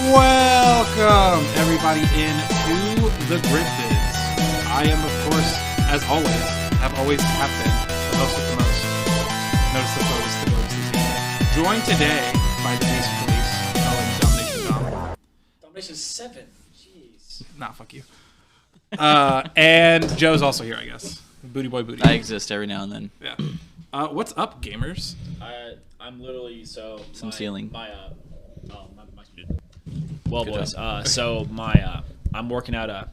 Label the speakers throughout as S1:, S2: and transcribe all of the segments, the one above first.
S1: Welcome, everybody, into the Grub Buds. I am, of course, as always, have been, the host with the most. Notice the photos, the is joined today by the Basic Police, Owen and Domination Dom.
S2: Domination 7. Jeez.
S1: Nah, fuck you. And Joe's also here, I guess. Booty boy, booty.
S3: I exist every now and then.
S1: Yeah. What's up, gamers?
S2: I'm literally
S3: Some ceiling.
S2: Well,
S3: Good
S2: boys.
S3: job.
S2: I'm working out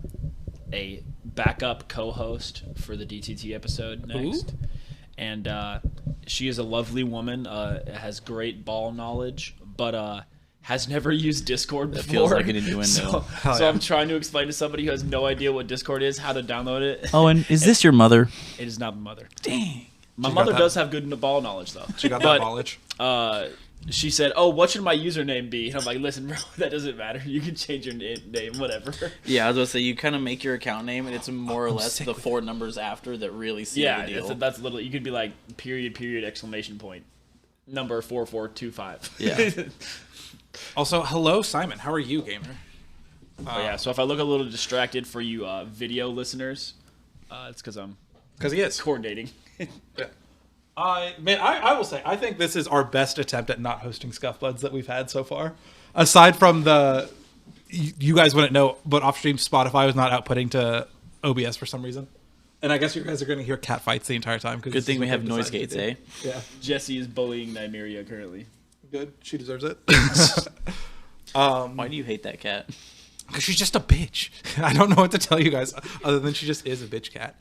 S2: a backup co-host for the DTT episode next,
S1: Ooh.
S2: and she is a lovely woman. Has great ball knowledge, but has never used Discord before.
S3: That feels like an innuendo.
S2: So I'm trying to explain to somebody who has no idea what Discord is how to download it.
S3: Owen, is this your mother?
S2: It is not my mother.
S3: Dang.
S2: My mother does have good ball knowledge, though.
S1: She got that knowledge.
S2: She said, "Oh, what should my username be?" And I'm like, "Listen, bro, that doesn't matter. You can change your name, whatever."
S3: Yeah, I was going to say, you kind of make your account name, and it's more or less the 4 numbers after that really seal the deal.
S2: That's literally, you could be like, period, exclamation point, number 4425.
S3: Yeah.
S1: Also, hello, Simon. How are you, gamer?
S2: So if I look a little distracted for you video listeners, it's because I'm
S1: Because he is.
S2: coordinating.
S1: Yeah. I will say, I think this is our best attempt at not hosting Scuff Buds that we've had so far. Aside from you guys wouldn't know, but off-stream Spotify was not outputting to OBS for some reason. And I guess you guys are going to hear cat fights the entire time.
S3: Good thing we have noise gates, eh?
S1: Yeah.
S2: Jesse is bullying Nymeria currently.
S1: Good. She deserves it.
S3: Why do you hate that cat?
S1: Because she's just a bitch. I don't know what to tell you guys other than she just is a bitch cat.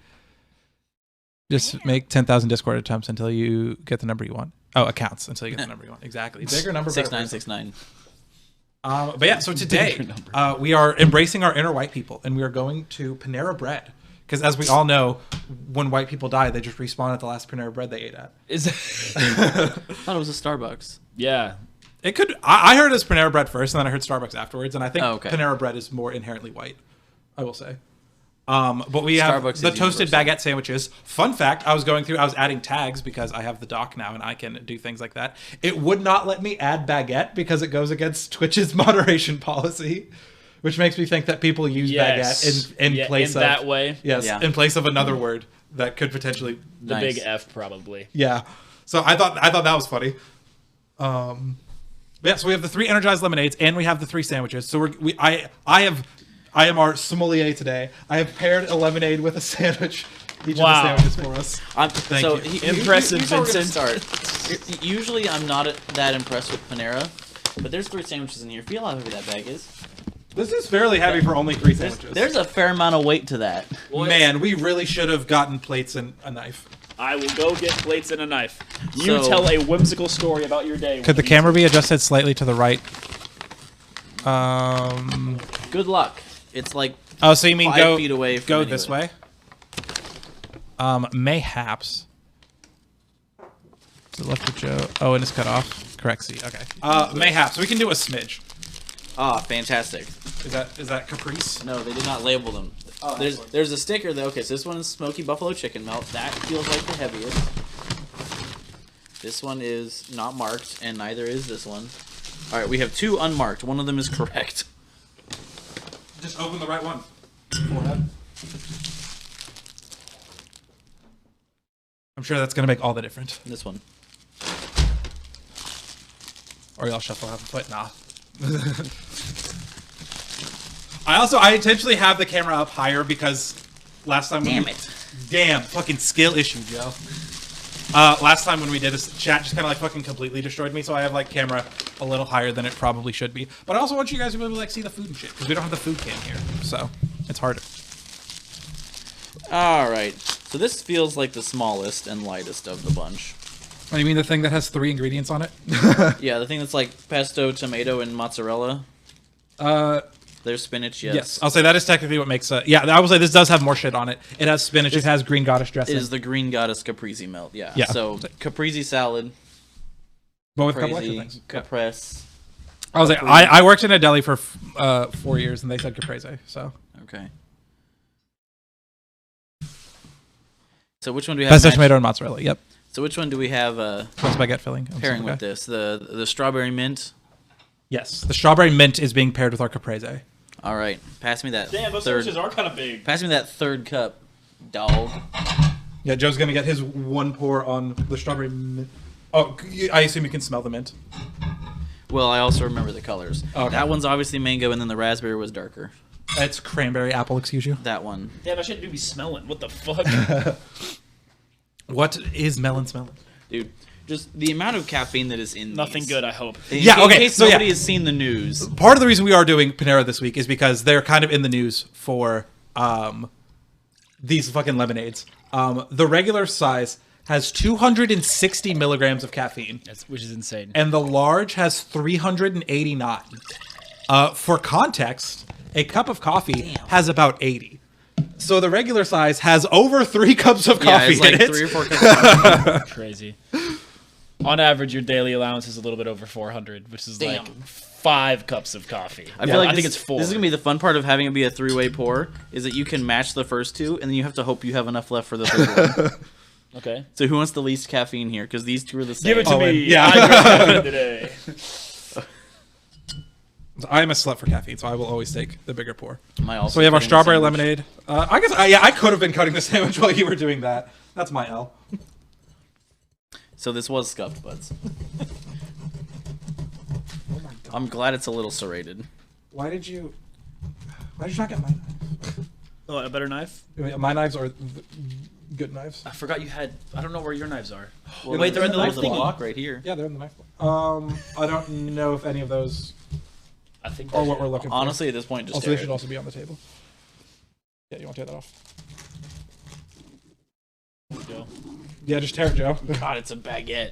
S1: Just make 10,000 Discord attempts until you get the number you want. Oh, accounts until you get the number you want. Exactly. Bigger number, better.
S3: 6969.
S1: But yeah, so today we are embracing our inner white people, and we are going to Panera Bread. Because as we all know, when white people die, they just respawn at the last Panera Bread they ate at.
S3: I thought it was a Starbucks.
S2: Yeah.
S1: It could. I heard it as Panera Bread first, and then I heard Starbucks afterwards, and I think Panera Bread is more inherently white, I will say. But we have
S3: Starbucks
S1: the toasted baguette sandwiches. Fun fact, I was adding tags because I have the dock now and I can do things like that. It would not let me add baguette because it goes against Twitch's moderation policy, which makes me think that people use baguette in place
S2: in
S1: of
S2: that way.
S1: Yes, in place of another word that could potentially
S2: The big F probably.
S1: Yeah. So I thought that was funny. Yeah, so we have the 3 Energized Lemonades and we have the 3 sandwiches. So I am our sommelier today. I have paired a lemonade with a sandwich. Each of the sandwiches for us. Thank you.
S2: Impressive,
S3: Here's
S2: Vincent.
S3: Usually I'm not that impressed with Panera, but there's 3 sandwiches in here. Feel how heavy that bag is.
S1: This is fairly heavy for only 3 sandwiches.
S3: There's a fair amount of weight to that.
S1: Man, we really should have gotten plates and a knife.
S2: I will go get plates and a knife. You tell a whimsical story about your day.
S1: Could the camera be adjusted slightly to the right?
S3: Good luck. It's like
S1: Oh, so you mean
S3: 5 feet away from
S1: go
S3: anywhere.
S1: this way? Mayhaps. To the left of Joe. Oh, and it's cut off. Correct. See. Okay. Mayhaps. We can do a smidge.
S3: Ah, fantastic.
S1: Is that Caprice?
S3: No, they did not label them.
S1: Oh,
S3: there's a sticker though. Okay, so this one is smoky buffalo chicken melt. That feels like the heaviest. This one is not marked, and neither is this one. All right, we have 2 unmarked. One of them is correct.
S1: Just open the right one. Forehead. I'm sure that's going to make all the difference.
S3: This one.
S1: Or y'all shuffle half a foot. Nah. I intentionally have the camera up higher because last time Damn, fucking skill issue, Joe. Last time when we did this, chat just kind of like fucking completely destroyed me, so I have like camera a little higher than it probably should be. But I also want you guys to be able to like see the food and shit because we don't have the food cam here, so it's harder.
S3: All right, so this feels like the smallest and lightest of the bunch.
S1: Oh, you mean the thing that has 3 ingredients on it?
S3: Yeah, the thing that's like pesto, tomato, and mozzarella. There's spinach,
S1: yes. I'll say that is technically what makes it. Yeah, I will say this does have more shit on it. It has spinach. It has green goddess dressing.
S3: It is the green goddess caprese melt. Yeah. So caprese salad.
S1: But with a couple extra things.
S3: Caprese.
S1: I was like, I worked in a deli for 4 years, and they said caprese. So
S3: okay. So which one do we have?
S1: Pesto, tomato, and mozzarella. Yep.
S3: So which one do we have?
S1: What's baguette filling?
S3: Pairing with this, the strawberry mint.
S1: Yes, the strawberry mint is being paired with our caprese.
S3: All right, pass me that.
S2: Damn, those
S3: third.
S2: sandwiches are kind of big.
S3: Pass me that third cup, dog.
S1: Yeah, Joe's gonna get his one pour on the strawberry mint. Oh, I assume you can smell the mint.
S3: Well, I also remember the colors.
S1: Okay.
S3: That one's obviously mango, and then the raspberry was darker.
S1: It's cranberry apple, excuse you.
S3: That one.
S2: Damn, I shouldn't be smelling. What the fuck?
S1: What is melon smelling?
S3: Dude, just the amount of caffeine that is in
S2: Nothing
S3: these.
S2: good, I hope.
S1: Yeah,
S3: In
S1: okay,
S3: case
S1: so yeah.
S3: nobody has seen the news.
S1: Part of the reason we are doing Panera this week is because they're kind of in the news for these fucking lemonades. The regular size has 260 milligrams of caffeine,
S2: Which is insane.
S1: and the large has 389. For context, a cup of coffee has about 80. So the regular size has over 3 cups of
S3: Yeah,
S1: coffee
S3: it's like
S1: in it.
S3: 3 or 4 cups of coffee.
S2: Crazy. On average, your daily allowance is a little bit over 400, which is
S3: Damn.
S2: like 5 cups of coffee.
S3: I feel like
S2: I think
S3: this,
S2: it's 4.
S3: This is gonna be the fun part of having it be a 3-way pour. Is that you can match the first 2, and then you have to hope you have enough left for the third one.
S2: Okay.
S3: So who wants the least caffeine here? Because these 2 are the same.
S2: Give it to
S1: Owen.
S2: me.
S1: Yeah.
S2: I drink caffeine today.
S1: I am a slut for caffeine, so I will always take the bigger pour.
S3: Am I also
S1: So we have our
S3: cutting the
S1: strawberry
S3: sandwich?
S1: lemonade. I guess, I could have been cutting the sandwich while you were doing that. That's my L.
S3: So this was scuffed buds. I'm glad it's a little serrated.
S1: Why did you not get my knife?
S2: Oh, a better knife?
S1: My knives are good knives.
S2: I forgot you had. I don't know where your knives are.
S3: Well,
S2: Wait, they're in the
S3: there's
S2: little
S3: a
S2: thingy.
S3: block right here.
S1: Yeah, they're in the knife block. I don't know if any of those
S2: I think.
S1: are what we're looking for.
S3: Honestly, at this point, just
S1: Also,
S3: tear
S1: they should
S3: it.
S1: also be on the table. Yeah, you want to tear that off?
S2: Joe.
S1: Yeah, just tear it, Joe.
S3: God, it's a baguette.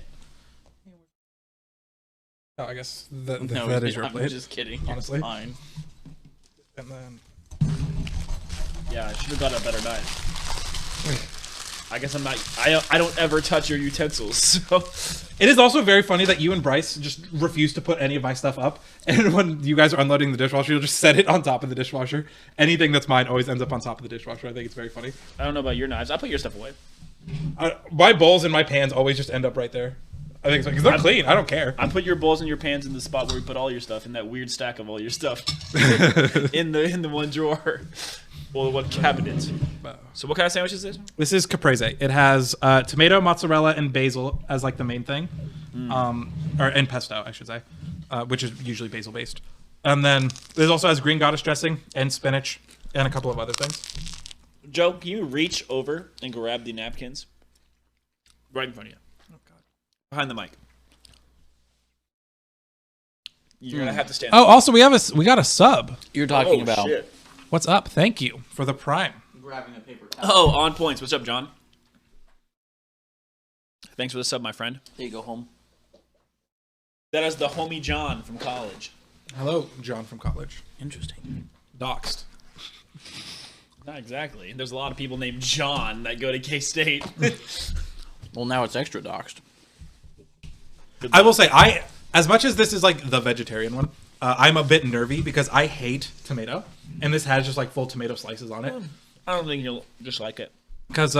S1: Oh, I guess
S3: No,
S1: that is your
S3: I'm
S1: plate.
S3: just kidding.
S1: honestly.
S3: You're fine.
S1: And then
S2: Yeah, I should have got a better knife. I guess I'm not. I don't ever touch your utensils. So
S1: it is also very funny that you and Bryce just refuse to put any of my stuff up, and when you guys are unloading the dishwasher, you'll just set it on top of the dishwasher. Anything that's mine always ends up on top of the dishwasher. I think it's very funny.
S2: I don't know about your knives. I put your stuff away.
S1: My bowls and my pans always just end up right there. I think it's because they're clean. I don't care.
S2: I put your bowls and your pans in the spot where we put all your stuff, in that weird stack of all your stuff, in the one drawer, well, the one cabinet. So what kind of sandwich is this?
S1: This is caprese. It has tomato, mozzarella, and basil as like the main thing, and pesto, I should say, which is usually basil based. And then this also has green goddess dressing and spinach and a couple of other things.
S2: Joe, can you reach over and grab the napkins? Right in front of you. Oh God. Behind the mic. You're gonna have to stand.
S1: Oh, also we got a sub.
S3: You're talking
S2: Oh,
S3: about
S2: shit.
S1: What's up? Thank you for the prime.
S3: grabbing a paper towel.
S2: Oh, on points. What's up, John? Thanks for the sub, my friend.
S3: There you go, home.
S2: That is the homie John from college.
S1: Hello, John from college.
S3: Interesting.
S1: Doxed.
S2: Not exactly. There's a lot of people named John that go to K-State.
S3: Well, now it's extra doxed.
S1: I will say, as much as this is like the vegetarian one, I'm a bit nervy because I hate tomato, and this has just like full tomato slices on it.
S2: I don't think you'll just like it.
S1: Because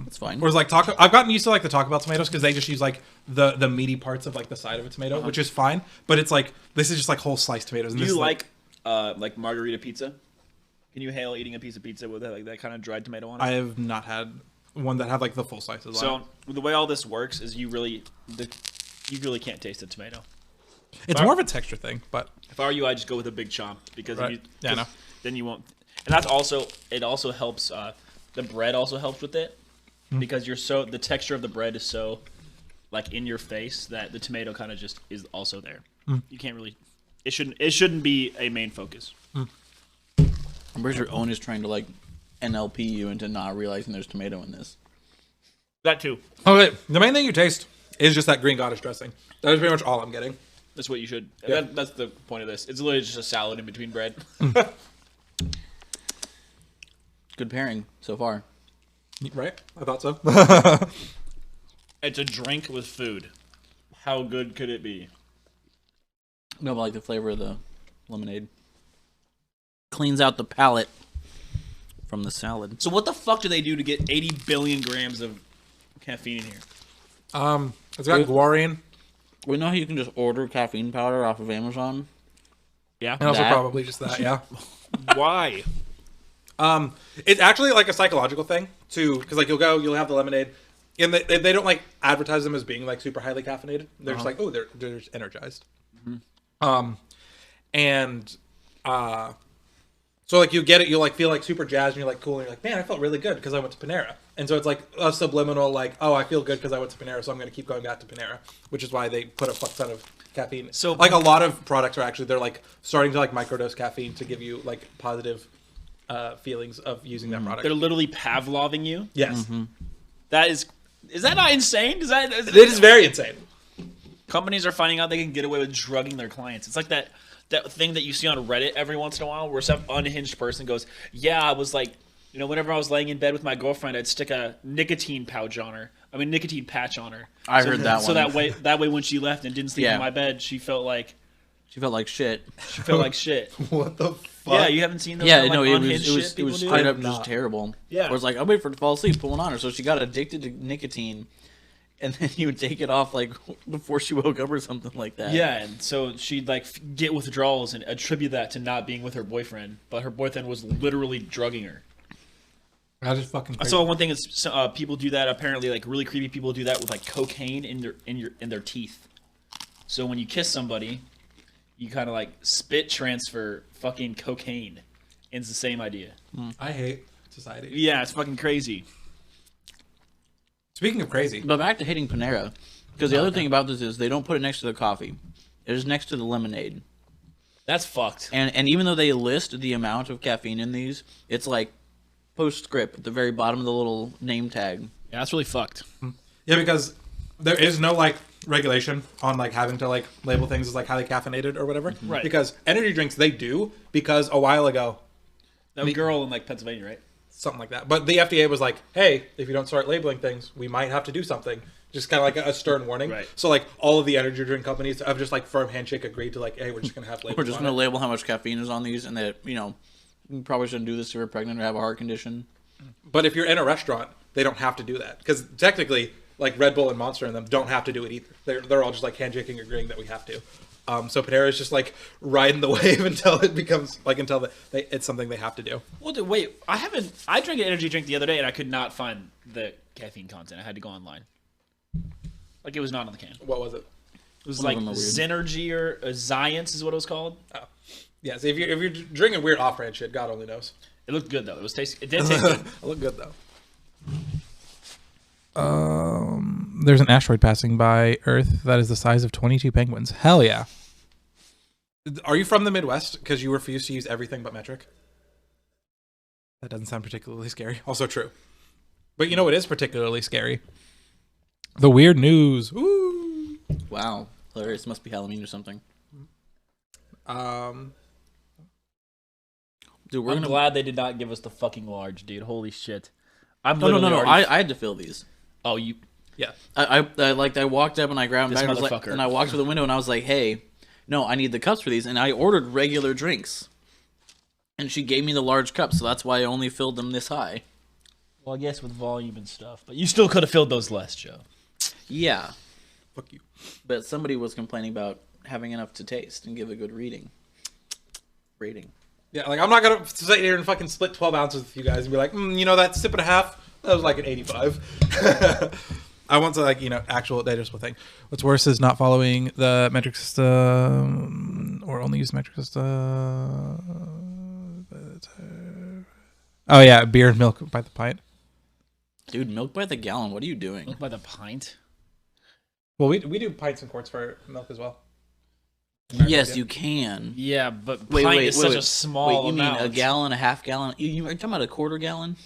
S3: It's fine.
S1: Whereas like I've gotten used to like the Taco Bell tomatoes because they just use like the meaty parts of like the side of a tomato, which is fine. But it's like this is just like whole sliced tomatoes. And
S2: Do
S1: this
S2: you
S1: is,
S2: like margarita pizza? Can you hail eating a piece of pizza with that kind of dried tomato on it?
S1: I have not had one that had like the full slices.
S2: So
S1: on it.
S2: the way all this works is you really can't taste the tomato.
S1: It's more of a texture thing, but
S2: If I were you, I'd just go with a big chomp because
S1: Right. Yeah, I know.
S2: then you won't. And that's also it. Also helps. The bread also helps with it because the texture of the bread is so like in your face that the tomato kind of just is also there. You can't really. It shouldn't be a main focus.
S3: I'm pretty sure Owen is trying to like NLP you into not realizing there's tomato in this.
S2: That too.
S1: okay. The main thing you taste is just that green goddess dressing. That is pretty much all I'm getting.
S2: That's what you should.
S1: Yeah.
S2: That's the point of this. It's literally just a salad in between bread.
S3: Good pairing so far.
S1: Right? I thought so.
S2: It's a drink with food. How good could it be?
S3: No, but like the flavor of the lemonade cleans out the palate from the salad.
S2: So what the fuck do they do to get 80 billion grams of caffeine in here?
S1: It's got guarine.
S3: We know how you can just order caffeine powder off of Amazon
S2: Yeah.
S1: And also
S3: That?
S1: probably just that, yeah.
S2: Why?
S1: It's actually like a psychological thing too, because like you'll have the lemonade, and they don't like advertise them as being like super highly caffeinated. They're just like, oh, they're just energized. And so like you get it, you'll like feel like super jazzed, and you're like cool, and you're like, man, I felt really good because I went to Panera. And so it's like a subliminal like, oh, I feel good because I went to Panera, so I'm going to keep going back to Panera, which is why they put a fuck ton of caffeine.
S2: So
S1: like a lot of products are actually they're like starting to like microdose caffeine to give you like positive feelings of using that product.
S2: They're literally Pavloving you.
S1: Yes,
S2: That is that not insane?
S1: it is very insane.
S2: Companies are finding out they can get away with drugging their clients. It's like that thing that you see on Reddit every once in a while where some unhinged person goes, yeah, I was like, whenever I was laying in bed with my girlfriend, I'd stick a nicotine patch on her.
S3: I heard that
S2: So
S3: one.
S2: that way when she left and didn't sleep in my bed, she felt like
S3: shit.
S1: What the fuck?
S2: Yeah, you haven't seen those
S3: Yeah,
S2: kind of,
S3: no,
S2: like,
S3: it
S2: unhinged
S3: was
S2: shit people do?
S3: straight up
S1: I'm
S3: just
S1: not.
S3: terrible.
S2: Yeah.
S3: Where it's like, I'll wait for it to fall asleep, put one on her. So she got addicted to nicotine, and then you would take it off like before she woke up or something like that.
S2: Yeah, and so she'd like get withdrawals and attribute that to not being with her boyfriend, but her boyfriend was literally drugging her.
S1: That is fucking
S2: I
S1: crazy.
S2: saw one thing is people do that. Apparently, like really creepy people do that with like cocaine in their teeth. So when you kiss somebody, you kind of like spit transfer fucking cocaine. It's the same idea.
S1: I hate society.
S2: Yeah, it's fucking crazy.
S1: Speaking of crazy,
S3: But back to hitting Panera, because the other thing about this is they don't put it next to the coffee. It is next to the lemonade.
S2: That's fucked.
S3: And even though they list the amount of caffeine in these, it's like postscript at the very bottom of the little name tag.
S2: Yeah, that's really fucked.
S1: yeah, because there is no like regulation on like having to like label things as like highly caffeinated or whatever.
S2: Right.
S1: Because energy drinks they do because a while ago
S2: That girl in like Pennsylvania, right?
S1: something like that. But the FDA was like, hey, if you don't start labeling things, we might have to do something. Just kind of like a stern warning.
S2: Right.
S1: So like all of the energy drink companies have just like firm handshake agreed to like, hey, we're just gonna have labels.
S3: We're just
S1: on
S3: going to
S1: it.
S3: label how much caffeine is on these, and that, you probably shouldn't do this if you're pregnant or have a heart condition.
S1: But if you're in a restaurant, they don't have to do that because technically, like Red Bull and Monster and them don't have to do it either. They're all just like handshaking, agreeing that we have to. So Panera is just like riding the wave until it becomes like it's something they have to do.
S2: Well, wait, I drank an energy drink the other day and I could not find the caffeine content. I had to go online. Like it was not on the can.
S1: What was it?
S2: It was
S3: Some of
S2: like
S3: them are weird.
S2: Synergy or Zience is what it was called.
S1: Oh, yeah. So if you're drinking weird off-brand shit, God only knows.
S2: It looked good though. It did taste good.
S1: I look good though. There's an asteroid passing by Earth that is the size of 22 penguins. Hell yeah. Are you from the Midwest? Because you refuse to use everything but metric? That doesn't sound particularly scary. Also true. But you know what is particularly scary? The weird news. Woo!
S3: Wow. Hilarious. Must be Halloween or something. Dude, we're
S2: I'm
S3: going to...
S2: glad they did not give us the fucking large, dude. Holy shit. I'm
S3: No.
S2: literally already-
S3: I had to fill these.
S2: Oh, you.
S1: Yeah.
S3: I walked up and I grabbed
S2: This
S3: them back, and I was
S2: motherfucker.
S3: and I walked to the window and I was like, hey, no, I need the cups for these. And I ordered regular drinks. And she gave me the large cups, so that's why I only filled them this high.
S2: Well, I guess with volume and stuff, but you still could have filled those less, Joe.
S3: Yeah.
S1: Fuck you.
S3: But somebody was complaining about having enough to taste and give a good rating.
S1: Yeah, like I'm not gonna sit here and fucking split 12 ounces with you guys and be like, that sip and a half, that was like an 85. I want to actual digestible thing. What's worse is not following the metric system or only use the metric system. Oh yeah, beer and milk by the pint.
S3: Dude, milk by the gallon, what are you doing?
S2: Look by the pint.
S1: Well, we do pints and quarts for milk as well.
S3: Yes, you can.
S2: Yeah, but
S3: Wait,
S2: pint
S3: wait,
S2: is
S3: wait,
S2: such
S3: wait.
S2: a small
S3: Wait, you
S2: amount.
S3: mean a gallon, a half gallon? Are you talking about a quarter gallon?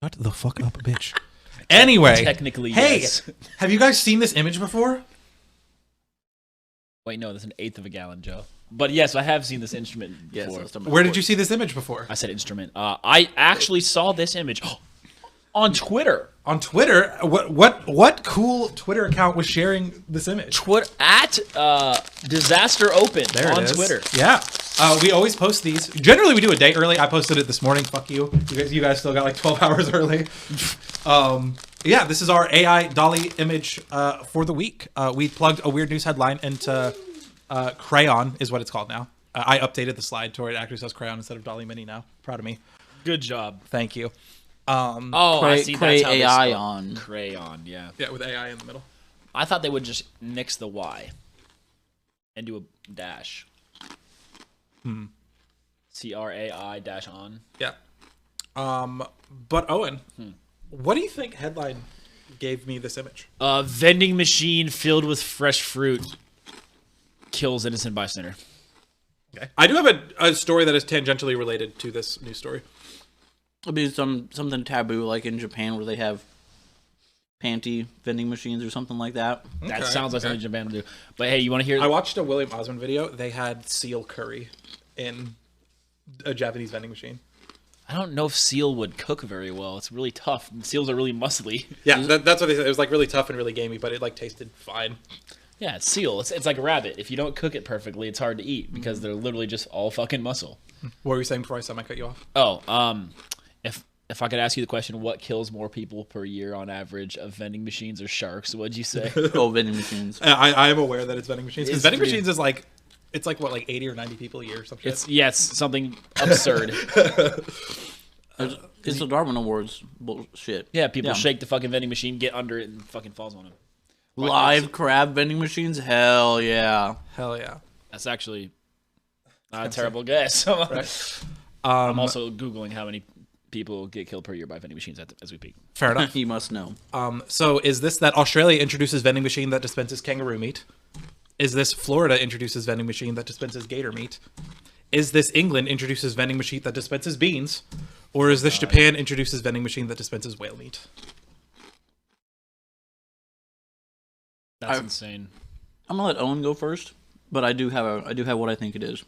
S1: Shut the fuck up, bitch. Anyway,
S2: Technically,
S1: hey,
S2: yes.
S1: have you guys seen this image before?
S2: Wait, no, that's an eighth of a gallon, Joe. But yes, I have seen this instrument
S3: Yes.
S2: before.
S3: I was talking about
S1: Where did
S3: quarter.
S1: you see this image before?
S2: I said instrument. I actually saw this image on Twitter.
S1: On Twitter? What cool Twitter account was sharing this image?
S2: At Disaster Open
S1: There it
S2: on
S1: is.
S2: Twitter.
S1: Yeah. We always post these. Generally, we do a day early. I posted it this morning. Fuck you. You guys still got like 12 hours early. Yeah, this is our AI Dolly image for the week. We plugged a weird news headline into Crayon, is what it's called now. I updated the slide to where it actually says crayon instead of Dolly Mini now. Proud of me.
S2: Good job.
S1: Thank you.
S2: I see. That's how they
S3: AI
S2: spell
S3: on.
S2: crayon. Yeah.
S1: Yeah, with AI in the middle.
S2: I thought they would just nix the Y and do a dash. CRAI dash on.
S1: Yeah. But Owen, what do you think headline gave me this image?
S2: Vending machine filled with fresh fruit kills innocent bystander.
S1: Okay. I do have a story that is tangentially related to this news story.
S3: It'll be something taboo, like in Japan, where they have panty vending machines or something like that.
S2: That sounds like something Japan would do. But hey, you want to hear?
S1: I watched a William Osmond video. They had seal curry in a Japanese vending machine.
S2: I don't know if seal would cook very well. It's really tough. Seals are really muscly.
S1: Yeah, that's what they said. It was like really tough and really gamey, but it like tasted fine.
S2: Yeah, it's seal. It's like a rabbit. If you don't cook it perfectly, it's hard to eat because they're literally just all fucking muscle.
S1: What were you saying before I cut you off?
S2: Oh, if I could ask you the question, what kills more people per year on average of vending machines or sharks? What'd you say?
S3: Oh, vending machines.
S1: I am aware that it's vending machines because vending
S2: pretty-
S1: machines is like, it's like what, like 80 or 90 people a year or something.
S2: It's something absurd.
S3: It's the Darwin Awards bullshit.
S2: Yeah, people shake the fucking vending machine, get under it, and fucking falls on them.
S3: Live crab vending machines? Hell yeah.
S1: Hell yeah.
S2: That's actually not a terrible guess.
S1: Right.
S2: I'm also Googling how many people get killed per year by vending machines as we speak.
S1: Fair enough.
S3: He must know.
S1: So is this that Australia introduces vending machine that dispenses kangaroo meat? Is this Florida introduces vending machine that dispenses gator meat? Is this England introduces vending machine that dispenses beans? Or is this Japan introduces vending machine that dispenses whale meat?
S2: That's insane.
S3: I'm gonna let Owen go first, but I do have what I think it is.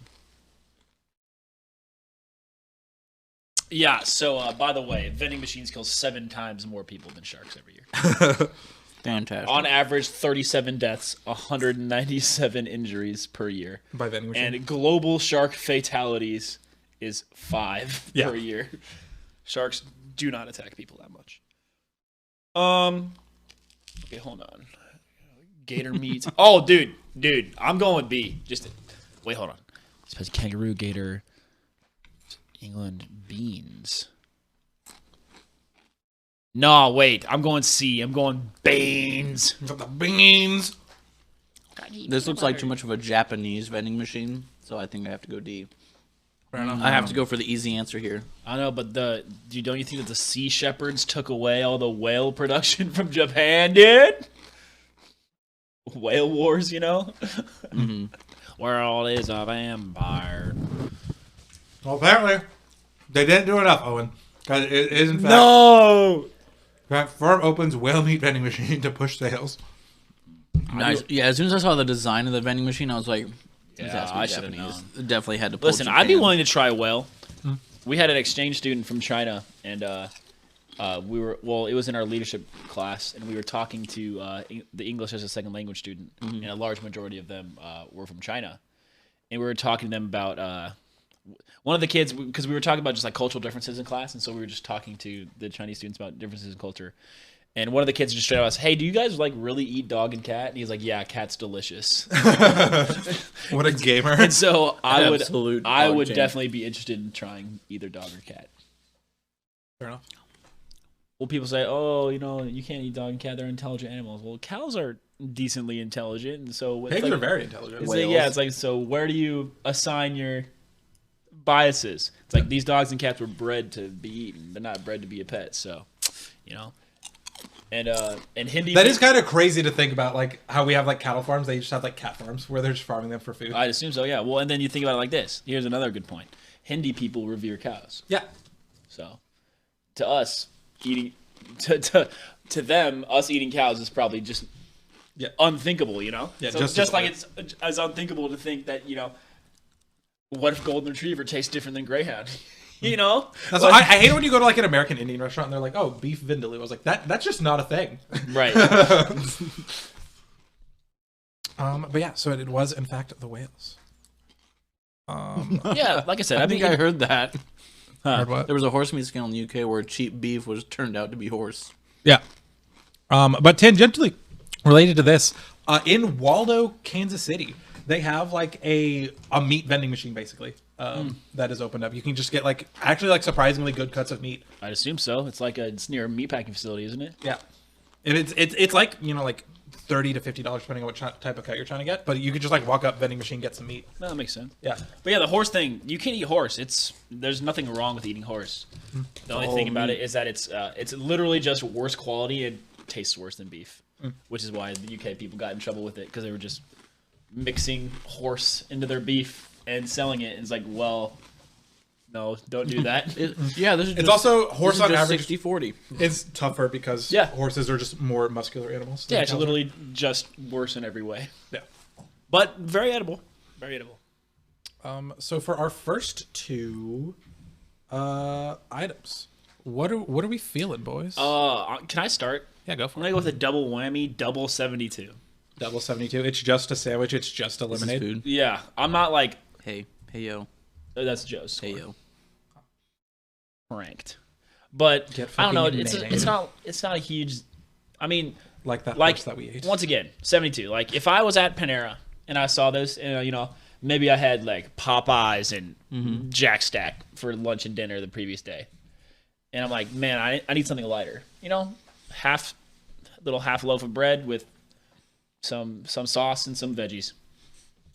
S2: Yeah, so by the way, vending machines kill 7 times more people than sharks every year.
S3: Fantastic.
S2: On average, 37 deaths, 197 injuries per year.
S1: By vending machine.
S2: And global shark fatalities is 5 per year. Sharks do not attack people that much. Okay, hold on. Gator meat. Oh, dude, I'm going with B. Wait, hold on. Suppose kangaroo, gator, England, beans. No, wait. I'm going C. I'm going beans.
S1: The beans.
S3: This looks like too much of a Japanese vending machine, so I think I have to go D.
S1: Fair enough.
S3: I have to go for the easy answer here.
S2: I know, but don't you think that the sea shepherds took away all the whale production from Japan, dude? Whale wars, you know?
S3: Mm-hmm.
S2: World is a vampire.
S1: Well, apparently, they didn't do enough, Owen. Because it is, in fact,
S2: No!
S1: that firm opens whale meat vending machine to push sales.
S3: Nice. Yeah, as soon as I saw the design of the vending machine, I was like,
S2: Yeah, I should have known.
S3: Definitely had to pull
S2: Listen,
S3: Japan.
S2: I'd be willing to try whale. We had an exchange student from China, and it was in our leadership class, and we were talking to the English as a second language student, and a large majority of them were from China. And we were talking to them about one of the kids, because we were talking about just like cultural differences in class, and so we were just talking to the Chinese students about differences in culture. And one of the kids just straight out asked, "Hey, do you guys like really eat dog and cat?" And he's like, "Yeah, cat's delicious."
S1: What a gamer.
S2: And so I would
S3: Absolute
S2: definitely be interested in trying either dog or cat.
S1: Fair enough.
S2: Well, people say, "Oh, you can't eat dog and cat; they're intelligent animals." Well, cows are decently intelligent, and so
S1: Pigs are very intelligent.
S2: it's like, so where do you assign your biases? It's like these dogs and cats were bred to be eaten; they're not bred to be a pet. So, And Hindi.
S1: That is kind of crazy to think about, like how we have like cattle farms. They just have like cat farms where they're just farming them for food.
S2: I'd assume so, yeah. Well, and then you think about it like this. Here's another good point. Hindi people revere cows.
S1: Yeah.
S2: So, to us, to them, us eating cows is probably just unthinkable, Yeah, so just like it's as unthinkable to think that, what if golden retriever tastes different than greyhound?
S1: That's I hate it when you go to like an American Indian restaurant and they're like, "Oh, beef vindaloo." I was like, that's just not a thing.
S2: Right.
S1: But yeah, so it was in fact the whales.
S2: Yeah, like I said,
S3: I think I heard that.
S1: Heard what?
S3: There was a horse meat scandal in the UK where cheap beef was turned out to be horse.
S1: Yeah. But tangentially related to this, in Waldo, Kansas City, they have like a meat vending machine basically that is opened up. You can just get like actually like surprisingly good cuts of meat.
S2: I'd assume so. It's near a meatpacking facility, isn't it?
S1: Yeah, and it's like like $30 to $50 depending on what type of cut you're trying to get. But you could just like walk up vending machine, get some meat.
S2: No, that makes sense.
S1: Yeah,
S2: but yeah, the horse thing, you can't eat horse. There's nothing wrong with eating horse. The only thing about it is that it's literally just worse quality. It tastes worse than beef, which is why the UK people got in trouble with it because they were just mixing horse into their beef and selling it. And it's like, well, no, don't do that.
S1: it's also horse on average
S3: 60-40.
S1: It's tougher because horses are just more muscular animals.
S2: Yeah, it's literally just worse in every way.
S1: Yeah,
S2: but very edible. Very edible.
S1: So for our first two items, what are we feeling, boys?
S2: Can I start?
S1: Yeah, go for
S2: I'm gonna go with a double whammy, double 72.
S1: Double 72. It's just a sandwich. It's just a lemonade.
S3: Food.
S2: Yeah, I'm not like.
S3: Hey yo.
S2: Oh, that's Joe's score.
S3: Hey yo.
S2: Pranked, but I don't know.
S1: Fucking
S2: It's not a huge. I mean,
S1: like that
S2: like
S1: horse that we ate.
S2: once again, 72. Like if I was at Panera and I saw this, maybe I had like Popeyes and Jack Stack for lunch and dinner the previous day, and I'm like, man, I need something lighter. Half loaf of bread with some sauce and some veggies.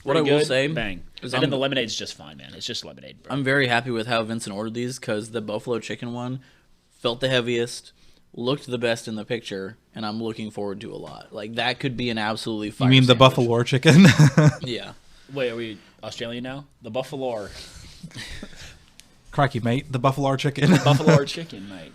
S3: What I will say,
S2: bang. And then the lemonade's just fine, man. It's just lemonade, bro.
S3: I'm very happy with how Vincent ordered these because the buffalo chicken one felt the heaviest, looked the best in the picture, and I'm looking forward to a lot. Like that could be an absolutely fire.
S1: You mean the
S3: sandwich.
S1: buffalo chicken?
S3: Yeah.
S2: Wait, are we Australian now? The buffalo.
S1: Crikey, mate. The buffalo chicken.
S2: Buffalo chicken, mate.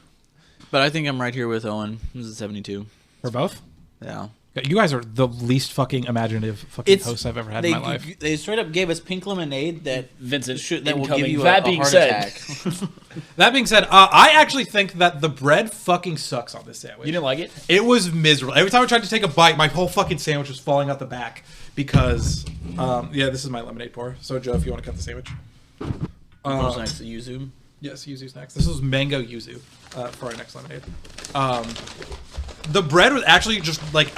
S3: But I think I'm right here with Owen. This is 72.
S1: For both?
S3: Yeah.
S1: You guys are the least fucking imaginative fucking hosts I've ever had in my life.
S3: They straight up gave us pink lemonade that
S2: Vincent
S3: that will give
S2: incoming.
S3: you
S2: That
S3: a
S2: being
S3: heart
S2: said,
S3: attack.
S1: That being said, I actually think that the bread fucking sucks on this sandwich.
S2: You didn't like it?
S1: It was miserable. Every time I tried to take a bite, my whole fucking sandwich was falling out the back because, this is my lemonade pour. So, Joe, if you want to cut the sandwich.
S3: What's next? The yuzu?
S1: Yes, yuzu's next. This is mango yuzu for our next lemonade. The bread was actually just like,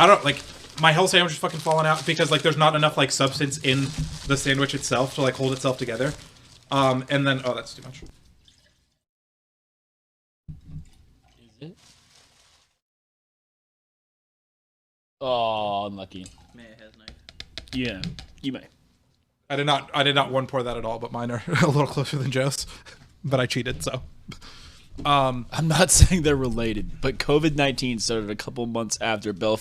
S1: my whole sandwich is fucking falling out because like there's not enough like substance in the sandwich itself to like hold itself together. And then that's too much.
S2: Is it? Oh, unlucky.
S3: May I have knife?
S2: Yeah, you may.
S1: I did not one pour that at all, but mine are a little closer than Joe's. But I cheated, so.
S2: I'm not saying they're related, but COVID-19 started a couple months after Belle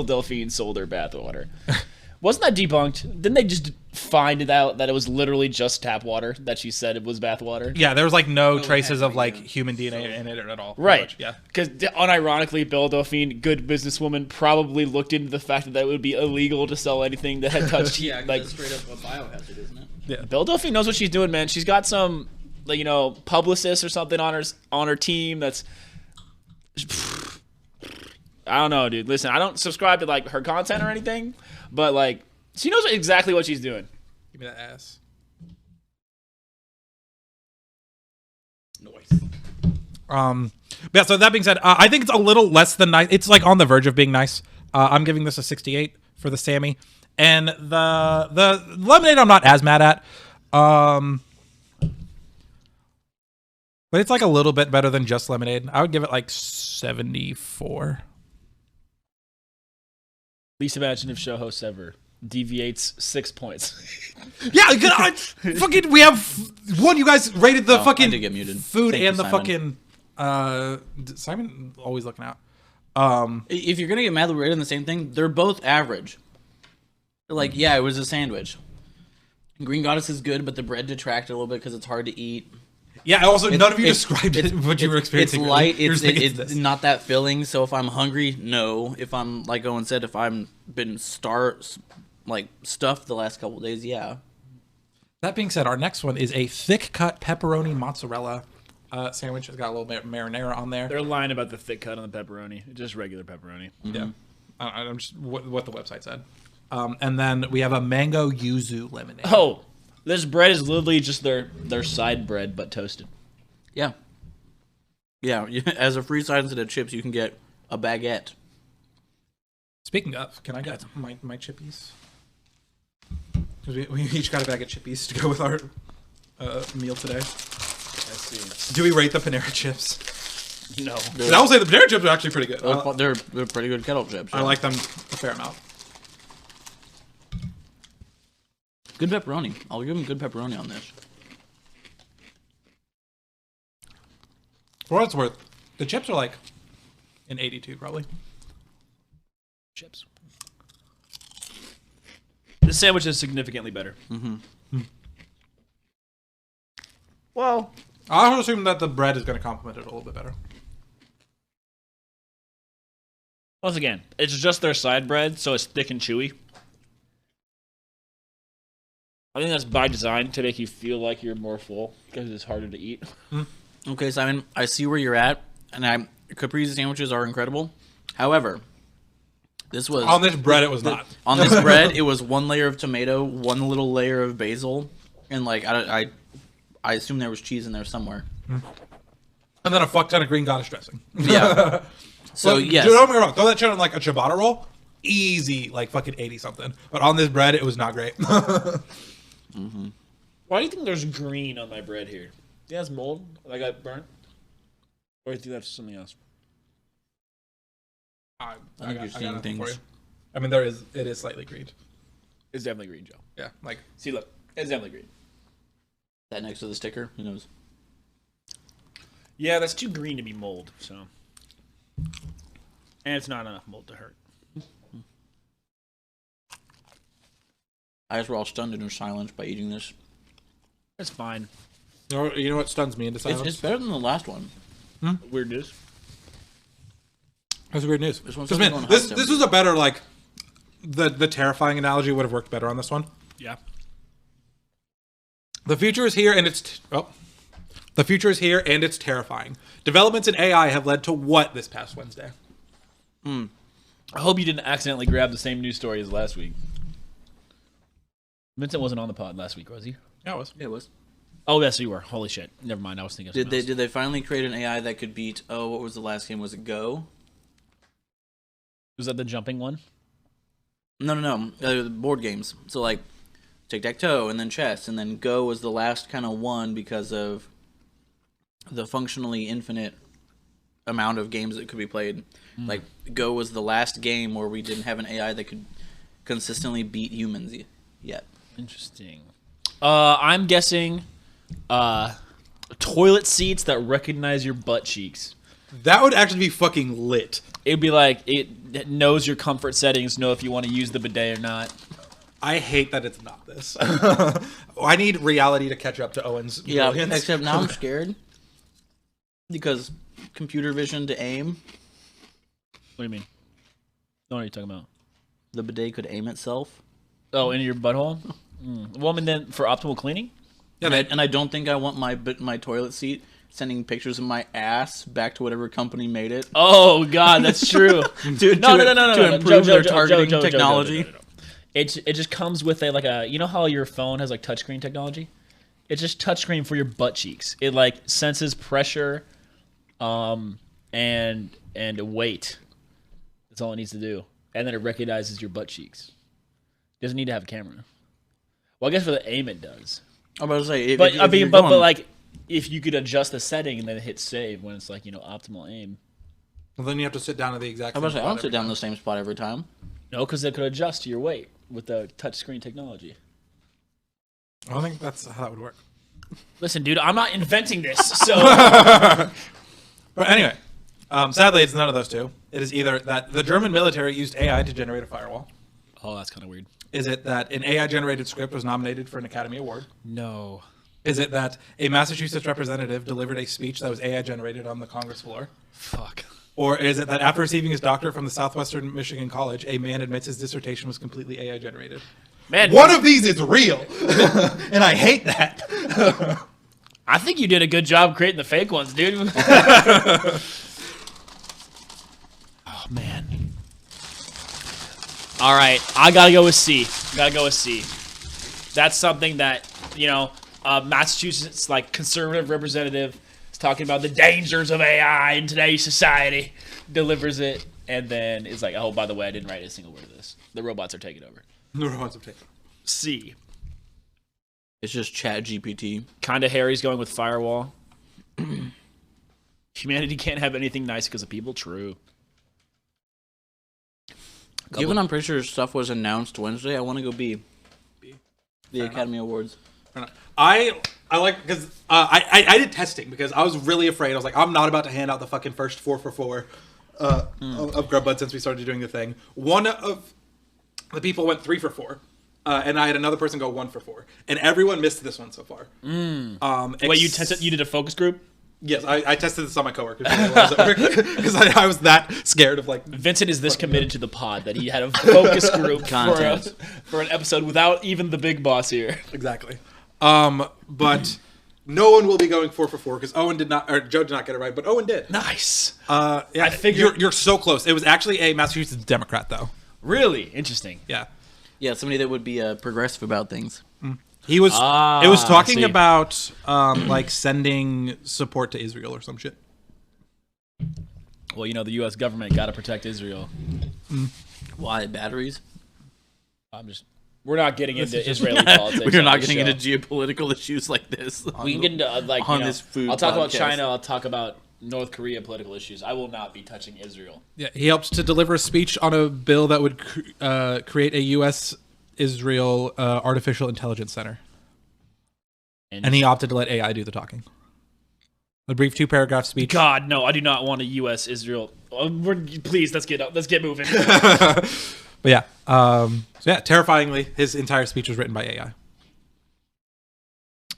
S2: Delphine sold her bathwater. Wasn't that debunked? Didn't they just find out that it was literally just tap water that she said it was bathwater?
S1: Yeah, there was like no traces of like human DNA in it at all.
S2: Right.
S1: Yeah.
S2: Because unironically, Belle Delphine, good businesswoman, probably looked into the fact that it would be illegal to sell anything that had touched.
S3: Yeah,
S2: like
S3: that's straight up a biohazard, isn't it?
S1: Yeah.
S2: Belle Delphine knows what she's doing, man. She's got some, publicist or something on her team. That's. I don't know, dude. Listen, I don't subscribe to like her content or anything, but like she knows exactly what she's doing.
S1: Give me that ass.
S3: Noise.
S1: Yeah. So that being said, I think it's a little less than nice. It's like on the verge of being nice. I'm giving this a 68 for the Sammy, and the lemonade I'm not as mad at. But it's like a little bit better than just lemonade. I would give it like 74.
S2: Least imaginative show host ever deviates 6 points.
S1: Yeah, fucking. We have one. You guys rated the
S3: I
S1: fucking
S3: did get muted.
S1: food
S3: Thank
S1: and
S3: you,
S1: the
S3: Simon.
S1: fucking. Simon always looking out.
S3: If you're gonna get mad that we're rating the same thing, they're both average. Like, yeah, it was a sandwich. Green Goddess is good, but the bread detracted a little bit because it's hard to eat.
S1: Yeah. Also, none of you described what you were experiencing.
S3: It's light.
S1: You're
S3: It's
S1: just thinking this.
S3: not that filling. So if I'm hungry, no. If I'm like Owen said, if I'm been stuffed the last couple of days, yeah.
S1: That being said, our next one is a thick cut pepperoni mozzarella sandwich. It's got a little bit of marinara on there.
S2: They're lying about the thick cut on the pepperoni. Just regular pepperoni.
S1: Yeah. I'm just what the website said. And then we have a mango yuzu lemonade.
S2: Oh, this bread is literally just their side bread, but toasted.
S3: Yeah. Yeah. As a free side instead of chips, you can get a baguette.
S1: Speaking of, can I get my chippies? 'Cause we each got a bag of chippies to go with our meal today.
S2: I see.
S1: Do we rate the Panera chips?
S2: No.
S1: I will say the Panera chips are actually pretty good.
S3: They're pretty good kettle chips.
S1: I like them a fair amount.
S3: Good pepperoni. I'll give them good pepperoni on this.
S1: For what it's worth, the chips are like an 82 probably.
S2: Chips. The sandwich is significantly better.
S3: Mm-hmm.
S2: Well,
S1: I would assume that the bread is going to complement it a little bit better.
S2: once again, it's just their side bread, so it's thick and chewy. I think that's by design to make you feel like you're more full because it's harder to eat.
S3: Okay, Simon, I see where you're at, and caprese sandwiches are incredible. However, this was
S1: On this bread, it was not.
S3: on this bread. It was one layer of tomato, one little layer of basil, and like I assume there was cheese in there somewhere.
S1: And then a fuck ton of green goddess dressing.
S3: Yeah. So
S1: But,
S3: yes,
S1: don't get me wrong. Throw that shit on like a ciabatta roll. Easy, like fucking 80 something. But on this bread, it was not great.
S2: Why do you think there's green on my bread here? Yeah, it's mold. I got burnt. Or do you think that's something else?
S1: I
S3: think you're seeing
S1: nothing for
S3: things.
S1: you. I mean, it is slightly green.
S2: It's definitely green, Joe.
S1: Yeah, like
S2: See, look. It's definitely green.
S3: that next to the sticker. Who knows?
S2: Yeah, that's too green to be mold, so. And it's not enough mold to hurt.
S3: Eyes were all stunned into silence by eating this.
S2: It's fine.
S1: you know what stuns me into silence?
S3: It's better than the last one.
S2: Weird news.
S1: That's weird news.
S3: This one's
S1: Because,
S3: definitely
S1: man,
S3: going
S1: this
S3: hot
S1: was a better like the terrifying analogy would have worked better on this one.
S2: Yeah.
S1: The future is here and the future is here and it's terrifying. Developments in AI have led to what this past Wednesday?
S2: I hope you didn't accidentally grab the same news story as last week. Vincent wasn't on the pod last week, was he?
S1: Yeah, it was.
S3: It was.
S2: Oh, yes, you were. Holy shit. Never mind. I was thinking of something else.
S3: Did they finally create an AI that could beat? Oh, what was the last game? Was it Go?
S2: Was that the jumping one?
S3: No. Board games. So like tic-tac-toe and then chess and then Go was the last kind of one because of the functionally infinite amount of games that could be played. Like Go was the last game where we didn't have an AI that could consistently beat humans yet.
S2: Interesting. I'm guessing toilet seats that recognize your butt cheeks.
S1: That would actually be fucking lit.
S2: It'd be like it knows your comfort settings, know if you want to use the bidet or not.
S1: I hate that it's not this. I need reality to catch up to Owen's
S3: Yeah,
S1: brilliance.
S3: except now I'm scared because computer vision to aim,
S2: What do you mean? What are you talking about?
S3: the bidet could aim itself.
S2: Oh, into your butthole? Well, and then for optimal cleaning?
S1: Yeah,
S3: And I don't think I want my toilet seat sending pictures of my ass back to whatever company made it.
S2: Oh, God, that's true.
S3: To
S2: No.
S3: improve
S2: Joe,
S3: their
S2: Joe,
S3: targeting
S2: Joe,
S3: technology.
S2: No. It just comes with you know how your phone has like touchscreen technology? It's just touchscreen for your butt cheeks. It like senses pressure, and weight. That's all it needs to do, and then it recognizes your butt cheeks. Doesn't need to have a camera. Well, I guess for the aim it does.
S3: I'm about to say,
S2: But like if you could adjust the setting and then hit save when it's like optimal aim.
S1: well, then you have to sit down at the exact
S3: I'm
S1: same
S3: about to say, I
S1: spot
S3: don't sit
S1: every
S3: down in
S1: time.
S3: the same spot every time.
S2: No, because it could adjust to your weight with the touchscreen technology.
S1: I don't think that's how that would work.
S2: Listen, dude, I'm not inventing this, so
S1: But anyway, sadly, it's none of those two. It is either that the German military used AI to generate a firewall.
S2: oh, that's kind of weird.
S1: Is it that an AI-generated script was nominated for an Academy Award?
S2: No.
S1: Is it that a Massachusetts representative delivered a speech that was AI-generated on the Congress floor?
S2: Fuck.
S1: Or is it that after receiving his doctorate from the Southwestern Michigan College, a man admits his dissertation was completely AI-generated?
S2: Man,
S1: One of these is real, and I hate that.
S2: I think you did a good job creating the fake ones, dude. Oh, man. All right, I gotta go with C. That's something that, Massachusetts, like, conservative representative is talking about the dangers of AI in today's society, delivers it, and then is like, oh, by the way, I didn't write a single word of this. The robots are taking over.
S1: No robots have taken.
S2: C.
S3: It's just Chat GPT.
S2: Kinda Harry's going with firewall. Humanity can't have anything nice because of people. True.
S3: Given I'm pretty sure stuff was announced Wednesday, I want to go B. The
S1: Fair
S3: Academy Awards.
S1: I like because I did testing because I was really afraid. I was like, I'm not about to hand out the fucking first 4 for 4 of Grub Buds since we started doing the thing. One of the people went 3 for 4. And I had another person go 1 for 4, and everyone missed this one so far.
S2: Wait, you tested? You did a focus group?
S1: Yes, I tested this on my coworkers because I was that scared of like.
S2: Vincent is this committed to the pod that he had a focus group
S3: Content.
S2: for an episode without even the big boss here.
S1: Exactly. But no one will be going 4 for 4 because Owen did not, or Joe did not get it right, but Owen did.
S2: Nice.
S1: Yeah,
S2: I figured
S1: you're so close. It was actually a Massachusetts Democrat though.
S2: Really interesting.
S1: Yeah.
S3: Yeah, somebody that would be progressive about things.
S1: He was. It was talking
S2: see.
S1: about like sending support to Israel or some shit.
S2: Well, you know, the U.S. government got to protect Israel.
S3: Why batteries?
S2: We're not getting into Israeli politics.
S3: We're not
S2: on this
S3: getting
S2: show.
S3: into geopolitical issues like this.
S2: We can get into like
S3: on
S2: you know,
S3: this food
S2: I'll talk about
S3: podcast.
S2: China. I'll talk about North Korea political issues. I will not be touching Israel.
S1: Yeah, he helped to deliver a speech on a bill that would create a U.S.-Israel artificial intelligence center, and he opted to let AI do the talking. A brief 2-paragraph speech.
S2: God, no, I do not want a U.S. Israel. Please, let's get moving.
S1: But yeah, so yeah, terrifyingly, his entire speech was written by AI.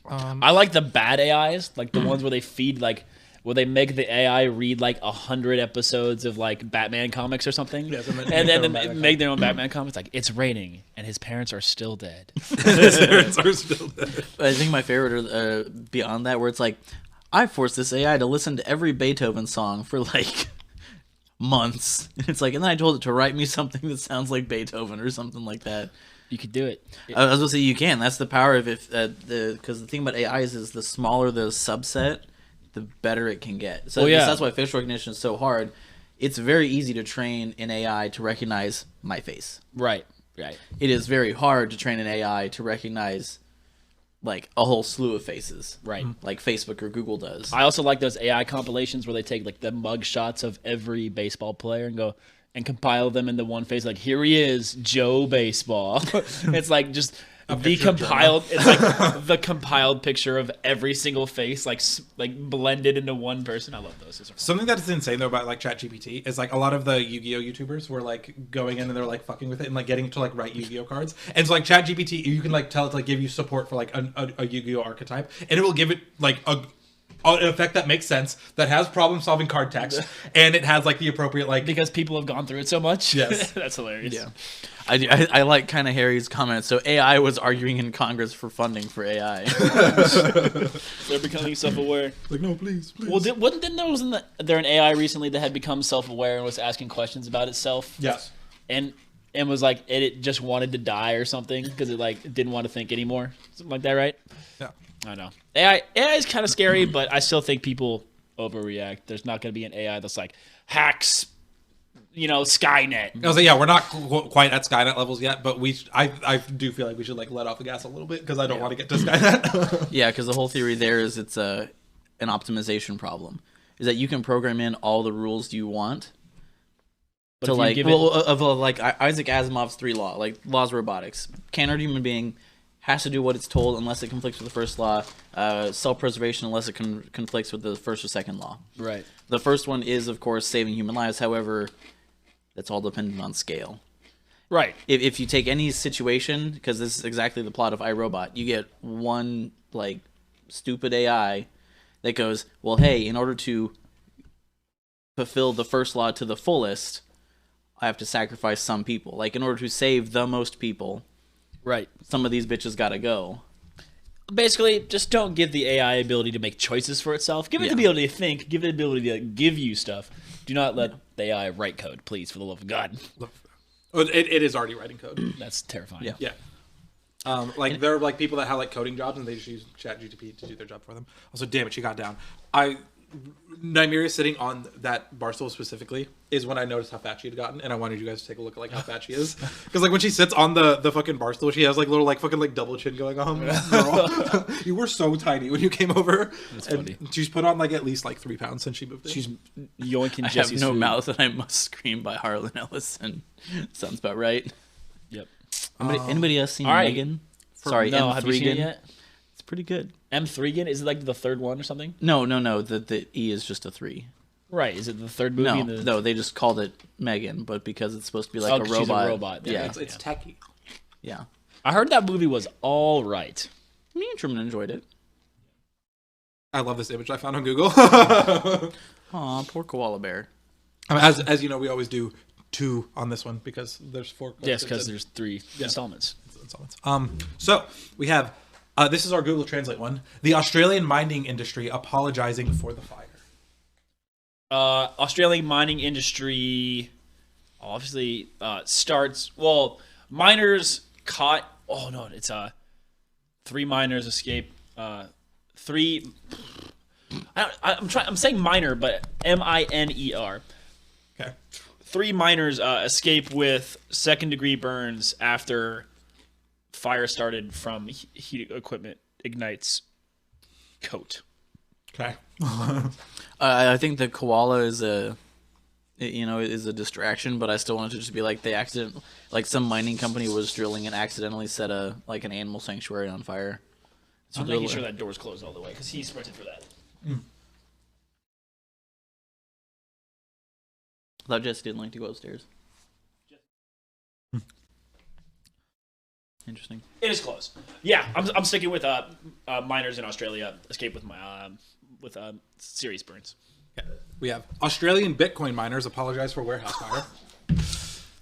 S2: I like the bad AIs, like the ones where they feed like. Where they make the AI read like 100 episodes of like Batman comics or something,
S1: Yes,
S2: and then make their own Batman comics. Like it's raining and his parents are still dead.
S1: His parents are still dead.
S3: I think my favorite are beyond that, where it's like, I forced this AI to listen to every Beethoven song for like months. It's like, and then I told it to write me something that sounds like Beethoven or something like that.
S2: You could do it.
S3: I was gonna say you can. That's the power of if because the thing about AIs is the smaller the subset, the better it can get. So that's why facial recognition is so hard. It's very easy to train an AI to recognize my face.
S2: Right.
S3: It is very hard to train an AI to recognize like a whole slew of faces.
S2: Right.
S3: Like Facebook or Google does.
S2: I also like those AI compilations where they take like the mug shots of every baseball player and go and compile them into one face. Like here he is, Joe Baseball. It's like just the compiled. It's like the compiled picture of every single face, like blended into one person. I love those.
S1: Something that's insane though about like ChatGPT is like a lot of the Yu-Gi-Oh YouTubers were like going in and they're like fucking with it and like getting to like write Yu-Gi-Oh cards. And so like ChatGPT, you can like tell it to like give you support for like a Yu-Gi-Oh archetype, and it will give it like an effect that makes sense, that has problem-solving card text, and it has like the appropriate like
S2: because people have gone through it so much.
S1: Yes.
S2: That's hilarious.
S3: Yeah. I like kind of Harry's comment. So AI was arguing in Congress for funding for AI.
S2: They're becoming self-aware.
S1: like no, please.
S2: Well, wasn't there an AI recently that had become self-aware and was asking questions about itself?
S1: Yes.
S2: And was like it just wanted to die or something because it like didn't want to think anymore. Something like that, right?
S1: Yeah.
S2: I know. AI is kind of scary, but I still think people overreact. There's not going to be an AI that's like hacks, Skynet.
S1: I was like, yeah, we're not quite at Skynet levels yet, but I do feel like we should like let off the gas a little bit because I don't want to get to Skynet.
S3: Yeah, because the whole theory there is it's an optimization problem. Is that you can program in all the rules you want to like Isaac Asimov's 3 law, like laws of robotics. Cannot human being has to do what it's told unless it conflicts with the first law. Self-preservation unless it conflicts with the first or second law.
S2: Right.
S3: The first one is, of course, saving human lives. However, that's all dependent on scale.
S2: Right.
S3: If you take any situation, because this is exactly the plot of iRobot, you get one like stupid AI that goes, well, hey, in order to fulfill the first law to the fullest, I have to sacrifice some people. Like in order to save the most people,
S2: right,
S3: some of these bitches gotta go.
S2: Basically, just don't give the AI ability to make choices for itself. Give it the ability to think. Give it the ability to give you stuff. Do not let the AI write code, please, for the love of God.
S1: It is already writing code.
S2: That's terrifying.
S1: Yeah. There are like people that have like coding jobs and they just use ChatGPT to do their job for them. Also, damn it, she got down. Nymeria sitting on that bar stool specifically is when I noticed how fat she had gotten, and I wanted you guys to take a look at like how fat she is, because like when she sits on the fucking bar stool, she has like little like fucking like double chin going on. Girl, you were so tiny when you came over.
S2: That's funny.
S1: She's put on like at least like 3 pounds since she moved in.
S2: She's yoinking
S3: I
S2: Jesse's
S3: have no
S2: food.
S3: mouth and I must scream by Harlan Ellison. Sounds about right.
S2: Yep.
S3: Anybody else seen
S2: all right.
S3: Megan? Sorry,
S2: No, have you seen it
S3: M3gan?
S2: yet?
S3: It's pretty good.
S2: M3gan? Is it like the third one or something?
S3: No. The E is just a 3.
S2: Right. Is it the third movie?
S3: No, they just called it Megan, but because it's supposed to be like a
S2: 'cause
S3: robot.
S2: she's a robot.
S3: Yeah,
S1: It's techie.
S3: yeah.
S2: I heard that movie was all right.
S3: Me and Truman enjoyed it.
S1: I love this image I found on Google.
S3: Aw, poor koala bear.
S1: As you know, we always do 2 on this one because there's 4.
S2: Yes, because there's 3 installments.
S1: So we have this is our Google Translate one. The Australian mining industry apologizing for the fire.
S2: Australian mining industry obviously starts. Well, miners caught. Oh no, it's 3 miners escape. 3. I'm saying miner, but MINER.
S1: Okay.
S2: 3 miners escape with second-degree burns after fire started from heat equipment ignites coat.
S1: Okay.
S3: I think the koala is a distraction, but I still want it to just be like like some mining company was drilling and accidentally set an animal sanctuary on fire.
S2: I'm making sure that door's closed all the way because he sprinted for that.
S3: I thought Jess didn't like to go upstairs. Interesting.
S2: It is close. Yeah, I'm sticking with miners in Australia escape with serious burns.
S1: We have Australian Bitcoin miners apologize for warehouse fire.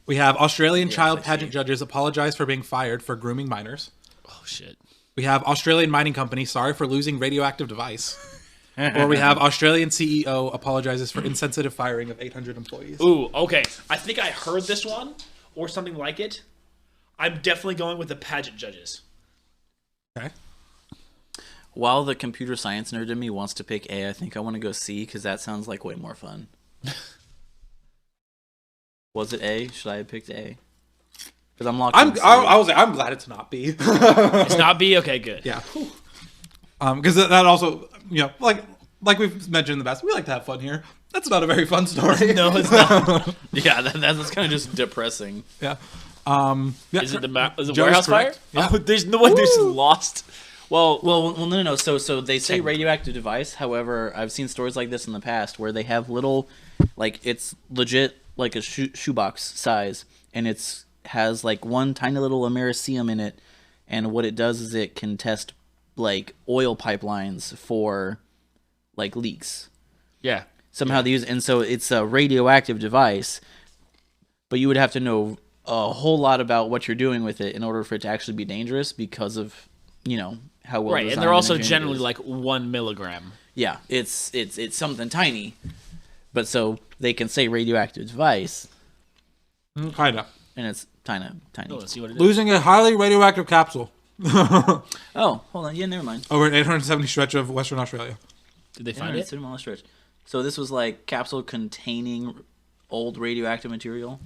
S1: We have Australian child pageant judges apologize for being fired for grooming minors.
S2: Oh shit.
S1: We have Australian mining company sorry for losing radioactive device. Or we have Australian CEO apologizes for insensitive firing of 800 employees.
S2: Ooh, okay. I think I heard this one or something like it. I'm definitely going with the pageant judges.
S1: Okay.
S3: While the computer science nerd in me wants to pick A, I think I want to go C because that sounds like way more fun. Was it A? Should I have picked A? Because I'm locked.
S1: I'm glad it's not B.
S2: It's not B? Okay, good.
S1: Yeah. Because that also, like we've mentioned in the past, we like to have fun here. That's not a very fun story.
S2: No, it's not.
S3: Yeah, that's kind of just depressing.
S1: Yeah.
S2: Is it the
S1: Joe's
S2: warehouse fire?
S1: correct. Yeah.
S2: Oh, there's no way there's lost. Well,
S3: No. So they say radioactive device. However, I've seen stories like this in the past where they have little, like it's legit like a shoebox size, and has like one tiny little americium in it, and what it does is it can test like oil pipelines for like leaks.
S2: yeah.
S3: Somehow they use it, and so it's a radioactive device, but you would have to know a whole lot about what you're doing with it in order for it to actually be dangerous because of how well
S2: Right, and they're also generally like 1 milligram.
S3: yeah, it's something tiny, but so they can say radioactive device,
S1: Kind of.
S3: and it's tiny.
S2: Oh, let's see what it is.
S1: Losing a highly radioactive capsule
S3: Oh, hold on, yeah, never mind.
S1: over an 870 stretch of Western Australia.
S2: Did they find
S3: 800 mile stretch. So this was like capsule containing old radioactive material.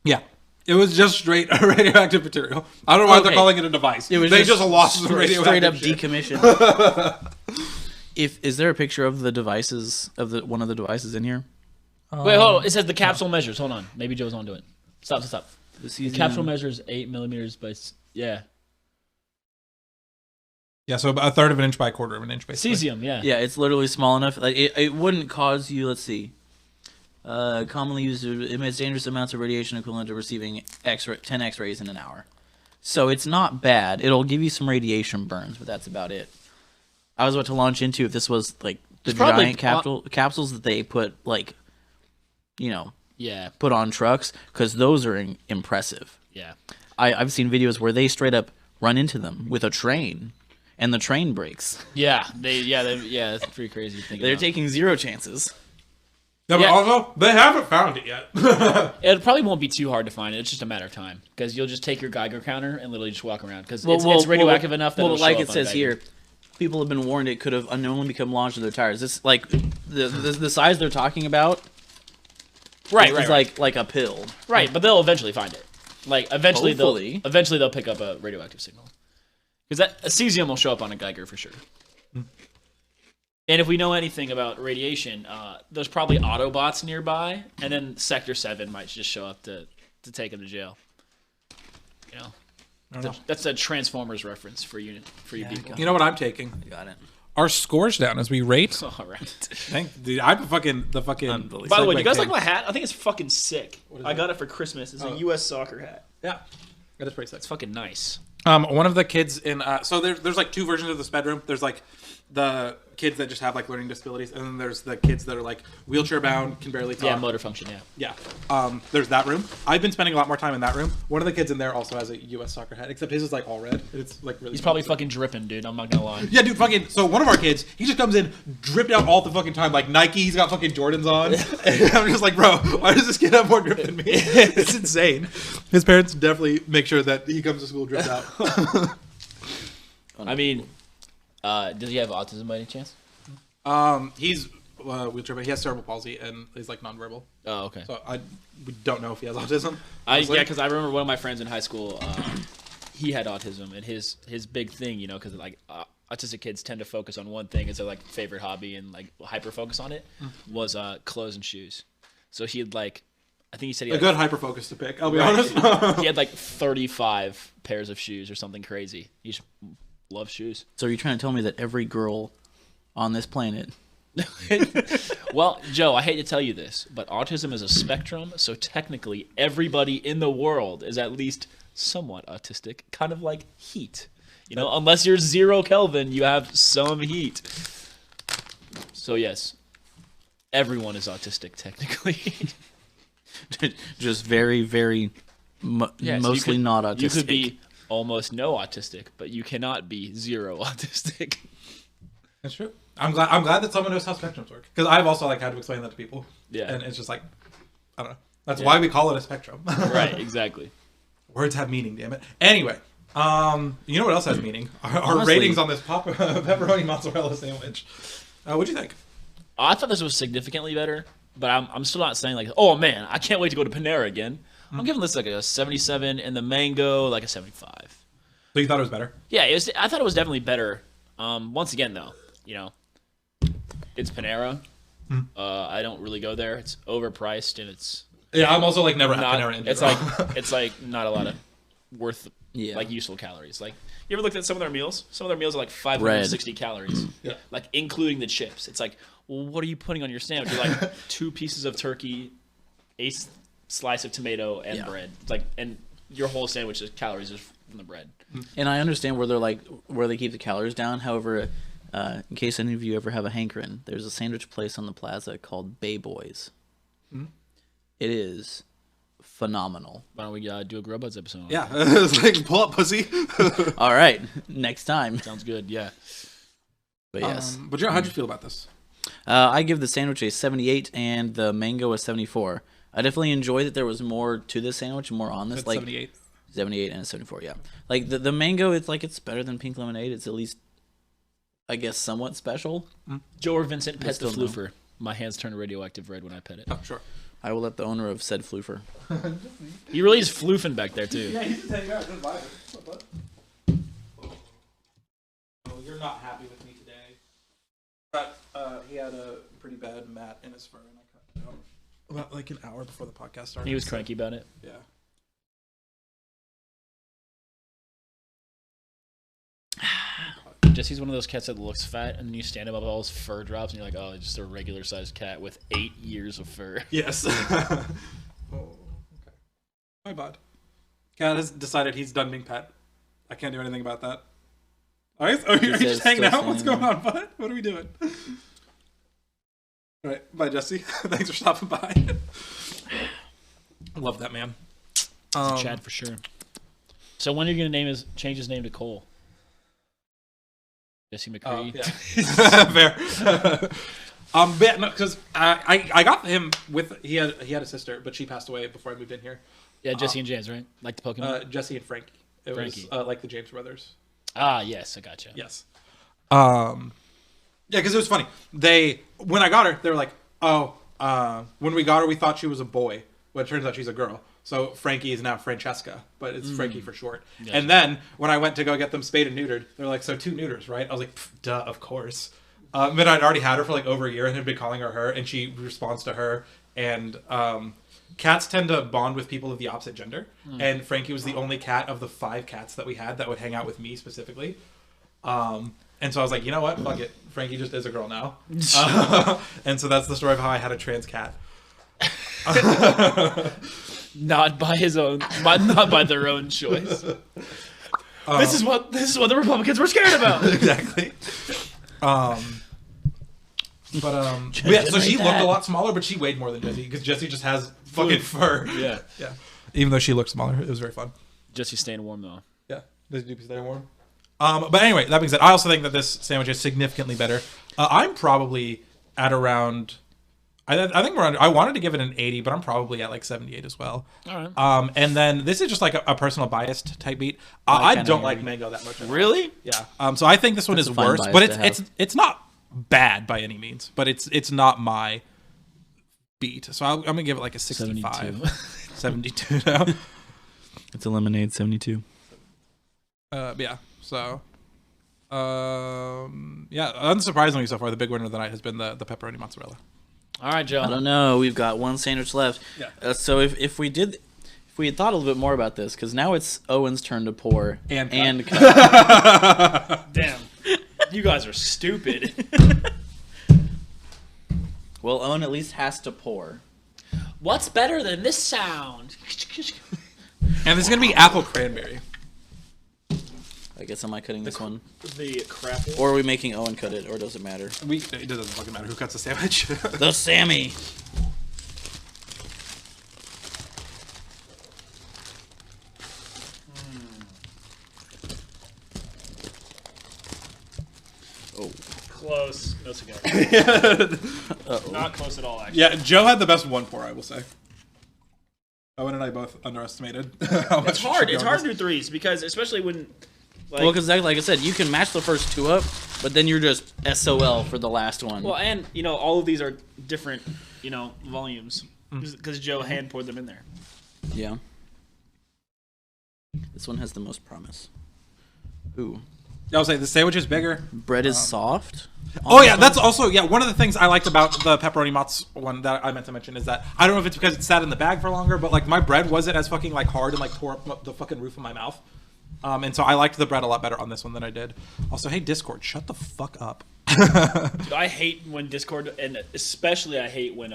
S1: Yeah. It was just straight radioactive material. I don't know why they're
S3: Okay.
S1: calling it a device.
S3: It was
S1: They just lost some
S3: straight
S1: radioactive
S3: up
S1: shit.
S3: decommissioned. Is there a picture of the devices one of the devices in here?
S2: Wait, hold on. It says the capsule measures. Hold on. Maybe Joe's onto it. Stop.
S3: The
S2: The capsule measures 8 millimeters by... Yeah.
S1: Yeah, so about a third of an inch by a quarter of an inch, basically.
S2: Cesium, yeah.
S3: Yeah, it's literally small enough. Like it wouldn't cause you. Let's see. Commonly used, emits dangerous amounts of radiation equivalent to receiving 10 X-rays in an hour. So it's not bad. It'll give you some radiation burns, but that's about it. I was about to launch into if this was like the
S2: It's probably
S3: giant capsules that they put like,
S2: Yeah.
S3: put on trucks, because those are impressive.
S2: Yeah.
S3: I've seen videos where they straight up run into them with a train, and the train breaks.
S2: Yeah. That's pretty crazy to think
S3: They're
S2: about.
S3: taking zero chances.
S1: Yeah, but
S2: Yeah.
S1: also, they haven't found it yet.
S2: It probably won't be too hard to find it. It's just a matter of time. Because you'll just take your Geiger counter and literally just walk around. Because it's radioactive enough that it'll
S3: like
S2: show
S3: it
S2: up on
S3: says
S2: Geiger.
S3: here, people have been warned it could have unknowingly become lodged in their tires. It's like the size they're talking about.
S2: Right.
S3: Like a pill.
S2: Right, but they'll eventually find it. Like eventually
S3: Hopefully.
S2: they'll pick up a radioactive signal. Because that cesium will show up on a Geiger for sure. And if we know anything about radiation, there's probably Autobots nearby, and then Sector 7 might just show up to take him to jail. You know?
S1: I don't know.
S2: That's a Transformers reference for you people.
S1: You know what I'm taking?
S3: Got it.
S1: Our scores down as we rate.
S2: All right.
S1: Dude, I'm the fucking.
S3: Unbelievable.
S2: By the way, do you guys
S1: king.
S2: like my hat? I think it's fucking sick. I
S1: it?
S2: got it for Christmas. It's a U.S. soccer hat.
S1: Yeah, that is pretty sick.
S2: It's fucking nice.
S1: One of the kids in so there's like two versions of this bedroom. There's like the kids that just have like learning disabilities, and then there's the kids that are like wheelchair bound, can barely talk.
S2: Yeah, motor function, yeah.
S1: Yeah. There's that room. I've been spending a lot more time in that room. One of the kids in there also has a U.S. soccer hat, except his is like all red. It's like really.
S2: He's probably fucking dripping, dude. I'm not gonna lie.
S1: Yeah, dude, fucking. So one of our kids, he just comes in dripped out all the fucking time, like Nike. He's got fucking Jordans on, and I'm just like, bro, why does this kid have more drip than me? It's insane. His parents definitely make sure that he comes to school dripped out.
S2: I mean, does he have autism by any chance?
S1: He's wheelchair, but he has cerebral palsy and he's like nonverbal.
S2: Oh, okay.
S1: So we don't know if he has autism.
S2: Yeah, because I remember one of my friends in high school. He had autism, and his big thing, you know, because like autistic kids tend to focus on one thing as their like favorite hobby and like hyper focus on it, was clothes and shoes. So he had like, I think he said he had
S1: good hyper focus to pick. I'll be honest.
S2: He had like 35 pairs of shoes or something crazy. He just loves shoes.
S3: So are you trying to tell me that every girl on this planet?
S2: Well, Joe, I hate to tell you this, but autism is a spectrum, so technically everybody in the world is at least somewhat autistic, kind of like heat. You know, unless you're 0 Kelvin, you have some heat. So yes, everyone is autistic technically.
S3: Just very, very mostly not autistic.
S2: You could be almost no autistic, but you cannot be 0 autistic.
S1: That's true. I'm glad that someone knows how spectrums work, because I've also like had to explain that to people.
S2: Yeah,
S1: and it's just like, I don't know. That's why we call it a spectrum.
S2: Right. Exactly.
S1: Words have meaning, damn it. Anyway, you know what else has meaning? Our
S3: Honestly,
S1: ratings on this pepperoni mozzarella sandwich. What'd you think?
S2: I thought this was significantly better, but I'm still not saying like, oh man, I can't wait to go to Panera again. I'm giving this like a 77, and the mango like a 75.
S1: So you thought it was better?
S2: Yeah, I thought it was definitely better. Once again, though, you know, it's Panera. I don't really go there. It's overpriced, and it's
S1: I'm also like never had
S2: not.
S1: Panera in
S2: It's like not a lot of worth
S3: Yeah.
S2: like useful calories. Like, you ever looked at some of their meals? Some of their meals are like 560 calories, like including the chips. It's like, well, what are you putting on your sandwich? You're like 2 pieces of turkey, a slice of tomato, and bread. It's like, and your whole sandwich is calories just from the bread.
S3: And I understand where they keep the calories down. However, in case any of you ever have a hankering, there's a sandwich place on the plaza called Bay Boys. It is phenomenal.
S2: Why don't we do a Grub Buds episode on it?
S1: Yeah, it's like pull up, pussy.
S3: All right, next time.
S2: Sounds good. Yeah.
S3: But yes.
S1: But Joe, how'd you feel about this?
S3: I give the sandwich a 78 and the mango a 74. I definitely enjoyed that there was more to this sandwich, more on this.
S1: It's
S3: like
S1: 78.
S3: 78 and a 74, yeah. Like the mango, it's like it's better than pink lemonade. It's at least, I guess, somewhat special.
S2: Joe or Vincent pet the
S3: still no.
S2: floofer. My hands turn radioactive red when I pet it.
S1: Oh, sure.
S3: I will let the owner of said floofer.
S2: He really is floofing back there, too.
S1: Yeah, he's just hanging out. Just vibe. Oh, you're not happy with me today. But he had a pretty bad mat in his fur, and I cut it out about like an hour before the podcast started.
S2: He was cranky about it.
S1: Yeah.
S2: Jesse's one of those cats that looks fat, and then you stand him up, all his fur drops, and you're like, oh, just a regular-sized cat with 8 years of fur.
S1: Yes. Oh, okay. My bad. Cat has decided he's done being pet. I can't do anything about that. All right, are you just hanging out? What's going on, bud? What are we doing? All right, bye, Jesse. Thanks for stopping by. Love that man.
S2: Chad for sure. So when are you gonna change his name to Cole? Jesse McCree.
S1: Yeah. Fair. But no, because I got him with he had a sister, but she passed away before I moved in here.
S2: Yeah, Jesse and James, right? Like the Pokemon.
S1: Jesse and Frankie. It
S2: Frankie.
S1: was like the James brothers.
S2: Ah, yes, I gotcha.
S1: Yes. Yeah, because it was funny. When I got her, they were like, "Oh, when we got her, we thought she was a boy, but it turns out she's a girl. So Frankie is now Francesca, but it's Frankie for short." Yes. And then when I went to go get them spayed and neutered, they're like, "So 2 neuters, right?" I was like, "Duh, of course." But I'd already had her for like over a year and had been calling her, and she responds to her. And cats tend to bond with people of the opposite gender, and Frankie was the only cat of the 5 cats that we had that would hang out with me specifically. And so I was like, you know what? Fuck it. Frankie just is a girl now. And so that's the story of how I had a trans cat.
S2: Not by his own, not by their own choice. This is what the Republicans were scared about.
S1: Exactly. Yeah, so she looked a lot smaller, but she weighed more than Jessie because Jessie just has fucking fur.
S2: Yeah.
S1: Even though she looked smaller, it was very fun.
S2: Jesse's staying warm though.
S1: Yeah, does you stay warm? But anyway, that being said, I also think that this sandwich is significantly better. I'm probably at around. I think we're. I wanted to give it an 80, but I'm probably at like 78 as well.
S2: All right.
S1: And then this is just like a personal biased type beat. I don't like mango that much.
S2: Really?
S1: Yeah. So I think this one is worse, but it's not bad by any means. But it's not my beat. So I'm gonna give it like a 65, 72 now.
S3: It's a lemonade 72.
S1: Yeah. So. Yeah. Unsurprisingly, so far the big winner of the night has been the pepperoni mozzarella.
S2: All right, Joe.
S3: I don't know. We've got one sandwich left.
S1: Yeah.
S3: So if we had thought a little bit more about this, because now it's Owen's turn to pour and cut.
S2: Damn, you guys are stupid.
S3: Well, Owen at least has to pour.
S2: What's better than this sound?
S1: And this is gonna be apple cranberry.
S3: I guess am I cutting this one?
S2: The crap.
S3: Or are we making Owen cut it, or does it matter?
S1: It doesn't fucking matter who cuts the sandwich.
S3: The Sammy. Oh.
S2: Close. No cigar. Not close at all, actually.
S1: Yeah, Joe had the best one pour, I will say. Owen and I both underestimated how much.
S2: It's hard. It's hard to do threes because, especially when.
S3: Well, because like I said, you can match the first 2 up, but then you're just SOL for the last one.
S2: Well, and all of these are different, volumes because Joe hand poured them in there.
S3: Yeah. This one has the most promise. Ooh.
S1: I was saying the sandwich is bigger.
S3: Bread is soft.
S1: Oh yeah, that's also one of the things I liked about the pepperoni mozz one that I meant to mention is that I don't know if it's because it sat in the bag for longer, but like my bread wasn't as fucking like hard and like tore up the fucking roof of my mouth. And so I liked the bread a lot better on this one than I did. Also, hey Discord, shut the fuck up.
S2: Dude, I hate when Discord, and especially I hate when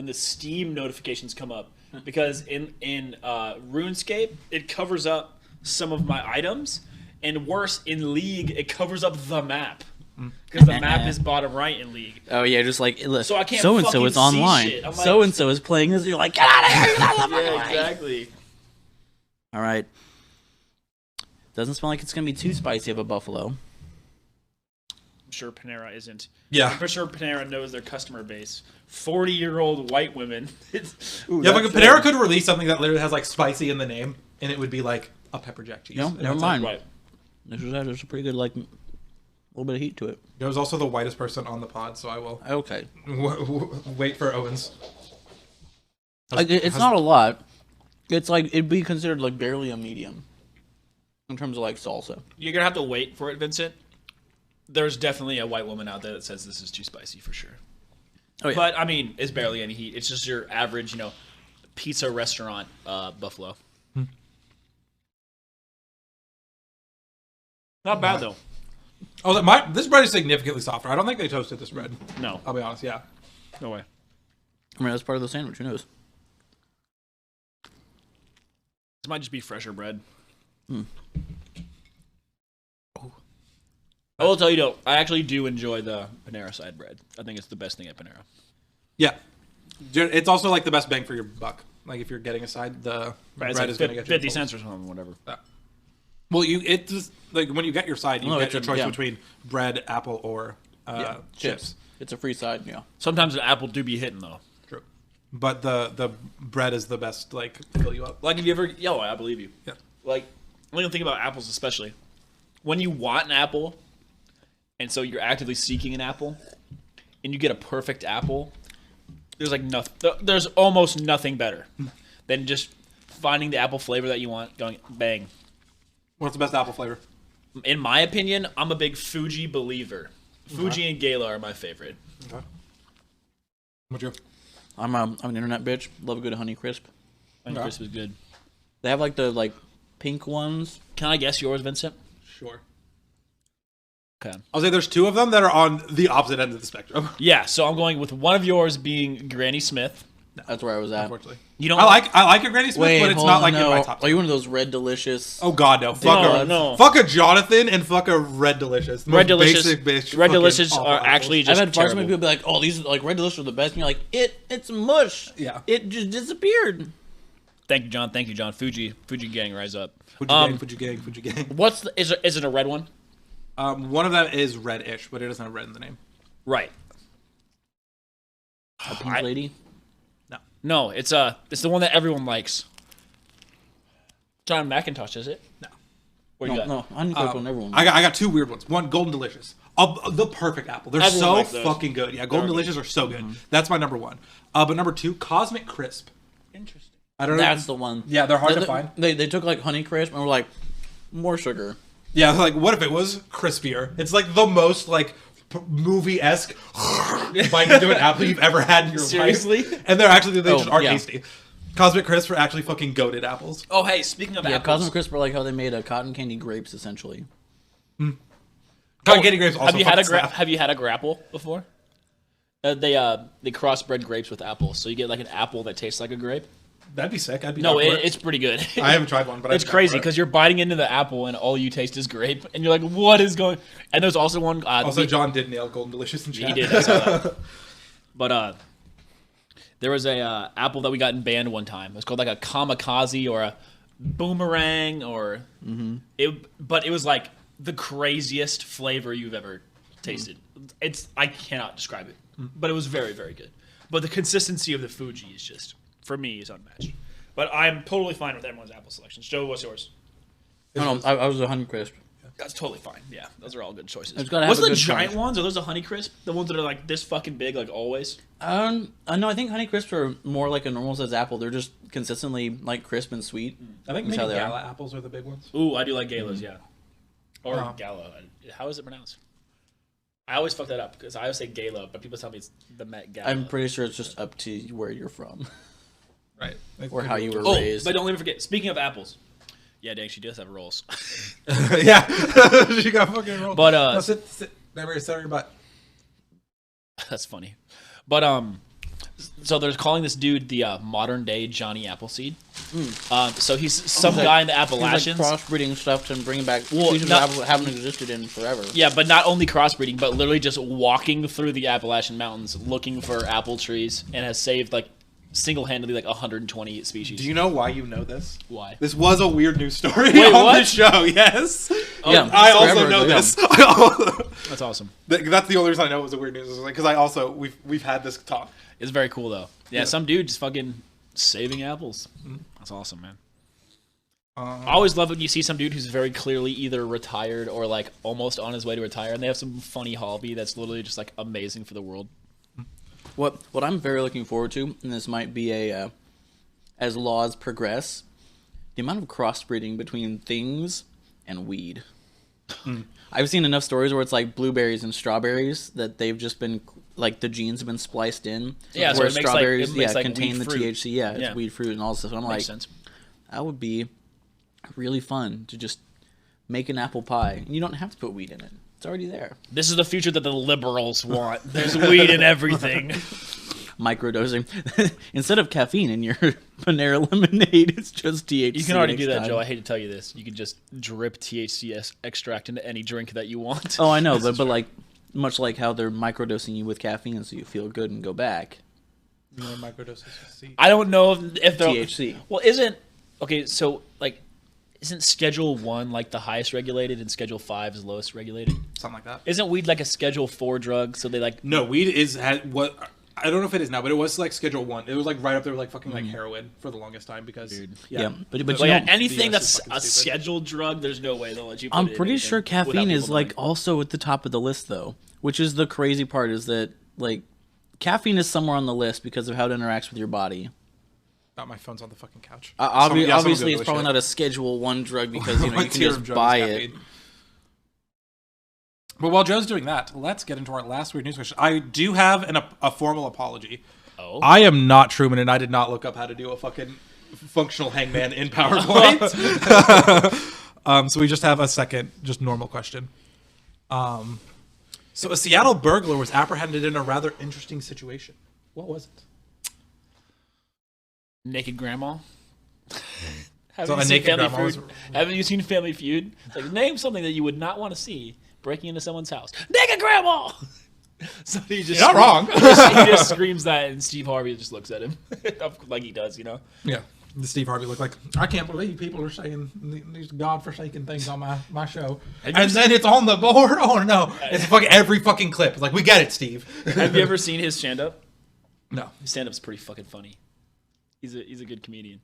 S2: the Steam notifications come up because in RuneScape it covers up some of my items, and worse in League it covers up the map because the map is bottom right in League.
S3: Oh yeah, just like
S2: so I can't.
S3: So and so is online. So and so is playing this. You're like, get out of here!
S2: Yeah, exactly.
S3: All right. Doesn't smell like it's going to be too spicy of a buffalo.
S2: I'm sure Panera isn't.
S1: Yeah.
S2: I'm pretty sure Panera knows their customer base. 40-year-old white women.
S1: Ooh, yeah, but Panera could release something that literally has like spicy in the name, and it would be like a pepper jack cheese.
S3: No, never mind.
S2: Right.
S3: There's a pretty good, like, little bit of heat to it.
S1: Joe's also the whitest person on the pod, so I will
S3: Okay.
S1: wait for Owens.
S3: It's not a lot. It's like, it'd be considered like barely a medium. In terms of like salsa.
S2: You're going to have to wait for it, Vincent. There's definitely a white woman out there that says this is too spicy for sure. Oh, yeah. But, I mean, it's barely any heat. It's just your average, pizza restaurant buffalo. Not bad, though.
S1: Oh, this bread is significantly softer. I don't think they toasted this bread.
S2: No.
S1: I'll be honest, yeah.
S2: No way.
S3: I mean, that's part of the sandwich. Who knows?
S2: This might just be fresher bread.
S3: Oh.
S2: I will tell you, though, I actually do enjoy the Panera side bread. I think it's the best thing at Panera.
S1: Yeah. It's also like the best bang for your buck. Like if you're getting a side, the bread
S2: like
S1: is going to get you
S2: 50 cents or something, whatever.
S1: Yeah. Well, it's just, like when you get your side, you get your choice
S3: yeah.
S1: between bread, apple, or chips.
S3: It's a free side, yeah.
S2: Sometimes an apple do be hitting, though.
S1: True. But the bread is the best, like, fill you up.
S2: Like, if you ever... Yeah, I believe you.
S1: Yeah.
S2: Like, when you think about apples especially, when you want an apple and so you're actively seeking an apple, and you get a perfect apple. There's like nothing. There's almost nothing better than just finding the apple flavor that you want. Going bang.
S1: What's the best apple flavor?
S2: In my opinion, I'm a big Fuji believer. Fuji and Gala are my favorite.
S1: Okay. What's your?
S3: I'm an internet bitch. Love a good Honey Crisp.
S2: Honey Crisp is good.
S3: They have like the pink ones.
S2: Can I guess yours, Vincent?
S1: Sure.
S2: Okay.
S1: I'll say there's two of them that are on the opposite ends of the spectrum.
S2: Yeah, so I'm going with one of yours being Granny Smith.
S3: That's where I was at.
S1: Unfortunately,
S2: You don't.
S1: I like a Granny Smith, but it's not like in my top.
S3: Are you one of those Red Delicious?
S1: Oh God, no! Fuck
S2: No.
S1: Fuck a Jonathan and fuck a Red Delicious. The
S2: Red
S1: most
S2: Delicious.
S1: basic bitch
S2: Red
S1: fucking
S2: Delicious
S1: awful
S2: are
S1: apples.
S2: actually just
S3: I've had far too
S2: terrible.
S3: many people be like, "Oh, these like Red Delicious are the best," and you're like, "It's mush.
S1: Yeah.
S3: It just disappeared."
S2: Thank you, John. Thank you, John. Fuji gang, rise up.
S1: Fuji gang.
S2: What's is it a red one?
S1: One of them is reddish, but it doesn't have red in the name.
S2: Right.
S3: A pink lady.
S2: No, it's the one that everyone likes. John McIntosh, is it?
S1: No.
S2: What do you got?
S3: No, Honey Crisp on everyone.
S1: I got two weird ones. One, Golden Delicious. The perfect apple. They're
S2: Everyone
S1: so
S2: likes those.
S1: fucking good. Yeah, Golden Delicious are so good. That's my number one. But number two, Cosmic Crisp.
S2: Interesting.
S1: I don't know.
S3: That's the one.
S1: Yeah, they're hard to find.
S3: They took like Honey Crisp and were like, more sugar.
S1: Yeah, like what if it was crispier? It's like the most like movie-esque bite into an apple you've ever had in your
S2: Seriously?
S1: life. And they just aren't
S3: yeah.
S1: tasty. Cosmic Crisp are actually fucking goated apples.
S2: Oh, hey, speaking of
S3: Yeah,
S2: apples.
S3: Cosmic Crisp are like how they made cotton candy grapes essentially.
S1: Cotton candy grapes also
S2: have you had a
S1: fucking slap.
S2: Have you had a grapple before? They crossbred grapes with apples, so you get like an apple that tastes like a grape.
S1: That'd be sick. I'd be
S2: No,
S1: down for it.
S2: it's pretty good.
S1: I haven't tried one, but
S2: It's crazy because you're biting into the apple and all you taste is grape, and you're like, "What is going?" And there's also one.
S1: Also, John did nail Golden Delicious in chat.
S2: He did. I saw that. But there was a apple that we got in band one time. It was called like a kamikaze or a boomerang or But it was like the craziest flavor you've ever tasted. I cannot describe it, but it was very, very good. But the consistency of the Fuji is just, for me, is unmatched. But I'm totally fine with everyone's apple selections. Joe, what's yours?
S3: No, I was a Honey Crisp.
S2: That's totally fine. Yeah, those are all good choices.
S3: It's gotta have
S2: What's
S3: a
S2: the
S3: good
S2: giant
S3: crunch.
S2: ones? Are those the Honey Crisp? The ones that are like this fucking big, like always?
S3: No, I think Honey Crisps are more like a normal size apple. They're just consistently like crisp and sweet.
S1: I think
S3: That's
S1: maybe
S3: how they are.
S1: Gala apples are the big ones.
S2: Ooh, I do like galas, yeah. Or
S1: Wow.
S2: gala. How is it pronounced? I always fuck that up because I always say gala, but people tell me it's the Met Gala.
S3: I'm pretty sure it's just up to where you're from
S1: Right.
S3: or how you were
S2: Oh,
S3: raised.
S2: but don't let me forget. Speaking of apples, yeah, dang, she does have rolls.
S1: Yeah. She got fucking rolled.
S2: But
S1: No, sit. Never sit on your butt.
S2: that's funny. But so they're calling this dude the modern day Johnny Appleseed. So he's some guy in the Appalachians.
S3: He's like crossbreeding stuff to bring back
S2: Well,
S3: species
S2: not-
S3: of apples that haven't existed in forever.
S2: Yeah, but not only crossbreeding, but literally just walking through the Appalachian Mountains looking for apple trees, and has saved like single-handedly like 120 species.
S1: Do you know why you know this?
S2: Why?
S1: This was a weird news story
S2: Wait,
S1: on
S2: what?
S1: the show, yes.
S3: Yeah,
S1: I also
S3: forever
S1: know
S3: ago,
S1: this.
S2: That's awesome.
S1: That's the only reason I know it was a weird news. Because I also, we've had this talk.
S2: It's very cool though. Yeah,
S1: Yeah.
S2: some dude just fucking saving apples. That's awesome, man. I always love when you see some dude who's very clearly either retired or like almost on his way to retire, and they have some funny hobby that's literally just like amazing for the world.
S3: What I'm very looking forward to, and this might be as laws progress, the amount of crossbreeding between things and weed. I've seen enough stories where it's like blueberries and strawberries that they've just been like the genes have been spliced in.
S2: Yeah, so
S3: where
S2: it makes, like-
S3: strawberries
S2: it makes, like,
S3: contain
S2: weed
S3: the
S2: fruit.
S3: THC. Yeah, it's
S2: Yeah.
S3: weed fruit and all this stuff. And I'm
S2: Makes
S3: like,
S2: sense.
S3: that would be really fun to just make an apple pie, and you don't have to put weed in it. It's already there.
S2: This is the future that the liberals want. There's weed in everything.
S3: Microdosing. Instead of caffeine in your Panera lemonade, it's just THC.
S2: You can already do
S3: next
S2: that,
S3: time.
S2: Joe. I hate to tell you this. You can just drip THC extract into any drink that you want.
S3: Oh, I know, but like much like how they're microdosing you with caffeine so you feel good and go back.
S1: You know, microdoses of C.
S2: I don't know if they're
S3: THC.
S2: Well, so like isn't Schedule 1 like the highest regulated and Schedule 5 is lowest regulated?
S1: Something like that.
S2: Isn't weed like a Schedule 4 drug? So they like
S1: No, weed is what I don't know if it is now, but it was like Schedule 1. It was like right up there with like fucking like heroin for the longest time because
S3: But
S2: But
S3: you
S2: yeah,
S3: know,
S2: anything
S1: the US
S2: that's
S1: is fucking
S2: a
S1: stupid.
S2: scheduled drug, there's no way they'll let you put
S3: I'm
S2: it in
S3: pretty
S2: anything
S3: sure
S2: without
S3: caffeine is
S2: people
S3: like
S2: knowing.
S3: also at the top of the list though, which is the crazy part is that like caffeine is somewhere on the list because of how it interacts with your body.
S1: Oh, my phone's on the fucking couch.
S3: Obviously, it's probably not a Schedule 1 drug because you know you can just buy it.
S1: But while Joe's doing that, let's get into our last weird news question. I do have a formal apology.
S2: Oh.
S1: I am not Truman, and I did not look up how to do a fucking functional hangman in PowerPoint. So we just have a second, just normal question. So a Seattle burglar was apprehended in a rather interesting situation. What was it?
S2: Naked grandma.
S1: So a naked grandma was...
S2: Haven't you seen Family Feud? It's like, name something that you would not want to see breaking into someone's house. Naked grandma! So he just
S1: You're not wrong.
S2: he just screams that, and Steve Harvey just looks at him like he does, you know?
S1: Yeah. Steve Harvey looked like, I can't believe people are saying these godforsaken things on my show. And then it's on the board? Oh, no. It's fucking every fucking clip. It's like, we get it, Steve.
S2: Have you ever seen his stand-up?
S1: No.
S2: His stand-up's pretty fucking funny. He's a good comedian.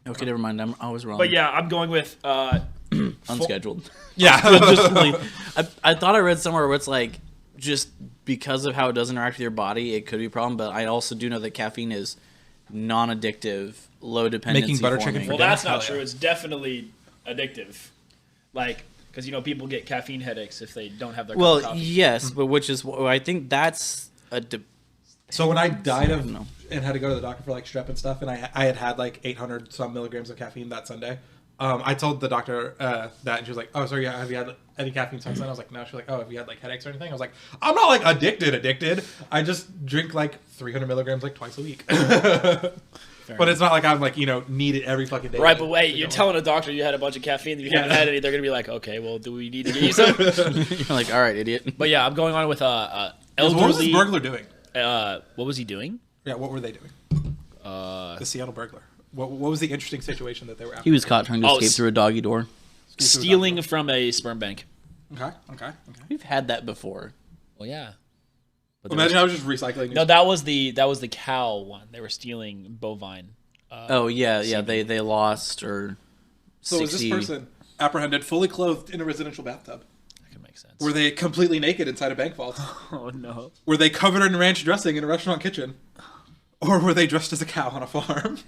S3: Okay, never mind. I was wrong.
S2: But yeah, I'm going with
S3: Unscheduled.
S1: Yeah.
S3: Just like, I thought I read somewhere where it's like just because of how it does interact with your body, it could be a problem. But I also do know that caffeine is non-addictive, low dependency.
S1: Making butter chicken
S3: forming.
S1: for
S2: Well,
S1: dinner?
S2: that's not
S1: Hell
S2: true.
S1: yeah.
S2: It's definitely addictive. Like, because, you know, people get caffeine headaches if they don't have their cup of
S3: Well,
S2: coffee.
S3: yes, but which is I think that's a.
S1: So when I died of
S3: No.
S1: and had to go to the doctor for like strep and stuff, and I had like 800 some milligrams of caffeine that Sunday. I told the doctor that, and she was like, "Oh, sorry, yeah, have you had any caffeine since then?" I was like, "No." She's like, "Oh, have you had like headaches or anything?" I was like, "I'm not like addicted. I just drink like 300 milligrams like twice a week." But it's not like I'm like, you know, need it every fucking day.
S2: Right, but wait, you're telling a doctor you had a bunch of caffeine that you haven't had any, they're going to be like, okay, well, do we need to get you some?
S3: You're like, all right, idiot.
S2: But yeah, I'm going on with elderly.
S1: What was this burglar doing?
S2: What was he doing?
S1: Yeah, what were they doing? The Seattle burglar. What was the interesting situation that they were after?
S3: He was caught trying to escape through a doggy door.
S2: Stealing from a sperm bank.
S1: Okay.
S3: We've had that before.
S2: Well, yeah. But
S1: Imagine I was just recycling.
S2: No, that was the cow one. They were stealing bovine.
S3: Oh yeah, they lost or.
S1: So was this person apprehended fully clothed in a residential bathtub?
S2: That can make sense.
S1: Were they completely naked inside a bank vault?
S2: Oh no.
S1: Were they covered in ranch dressing in a restaurant kitchen? Or were they dressed as a cow on a farm?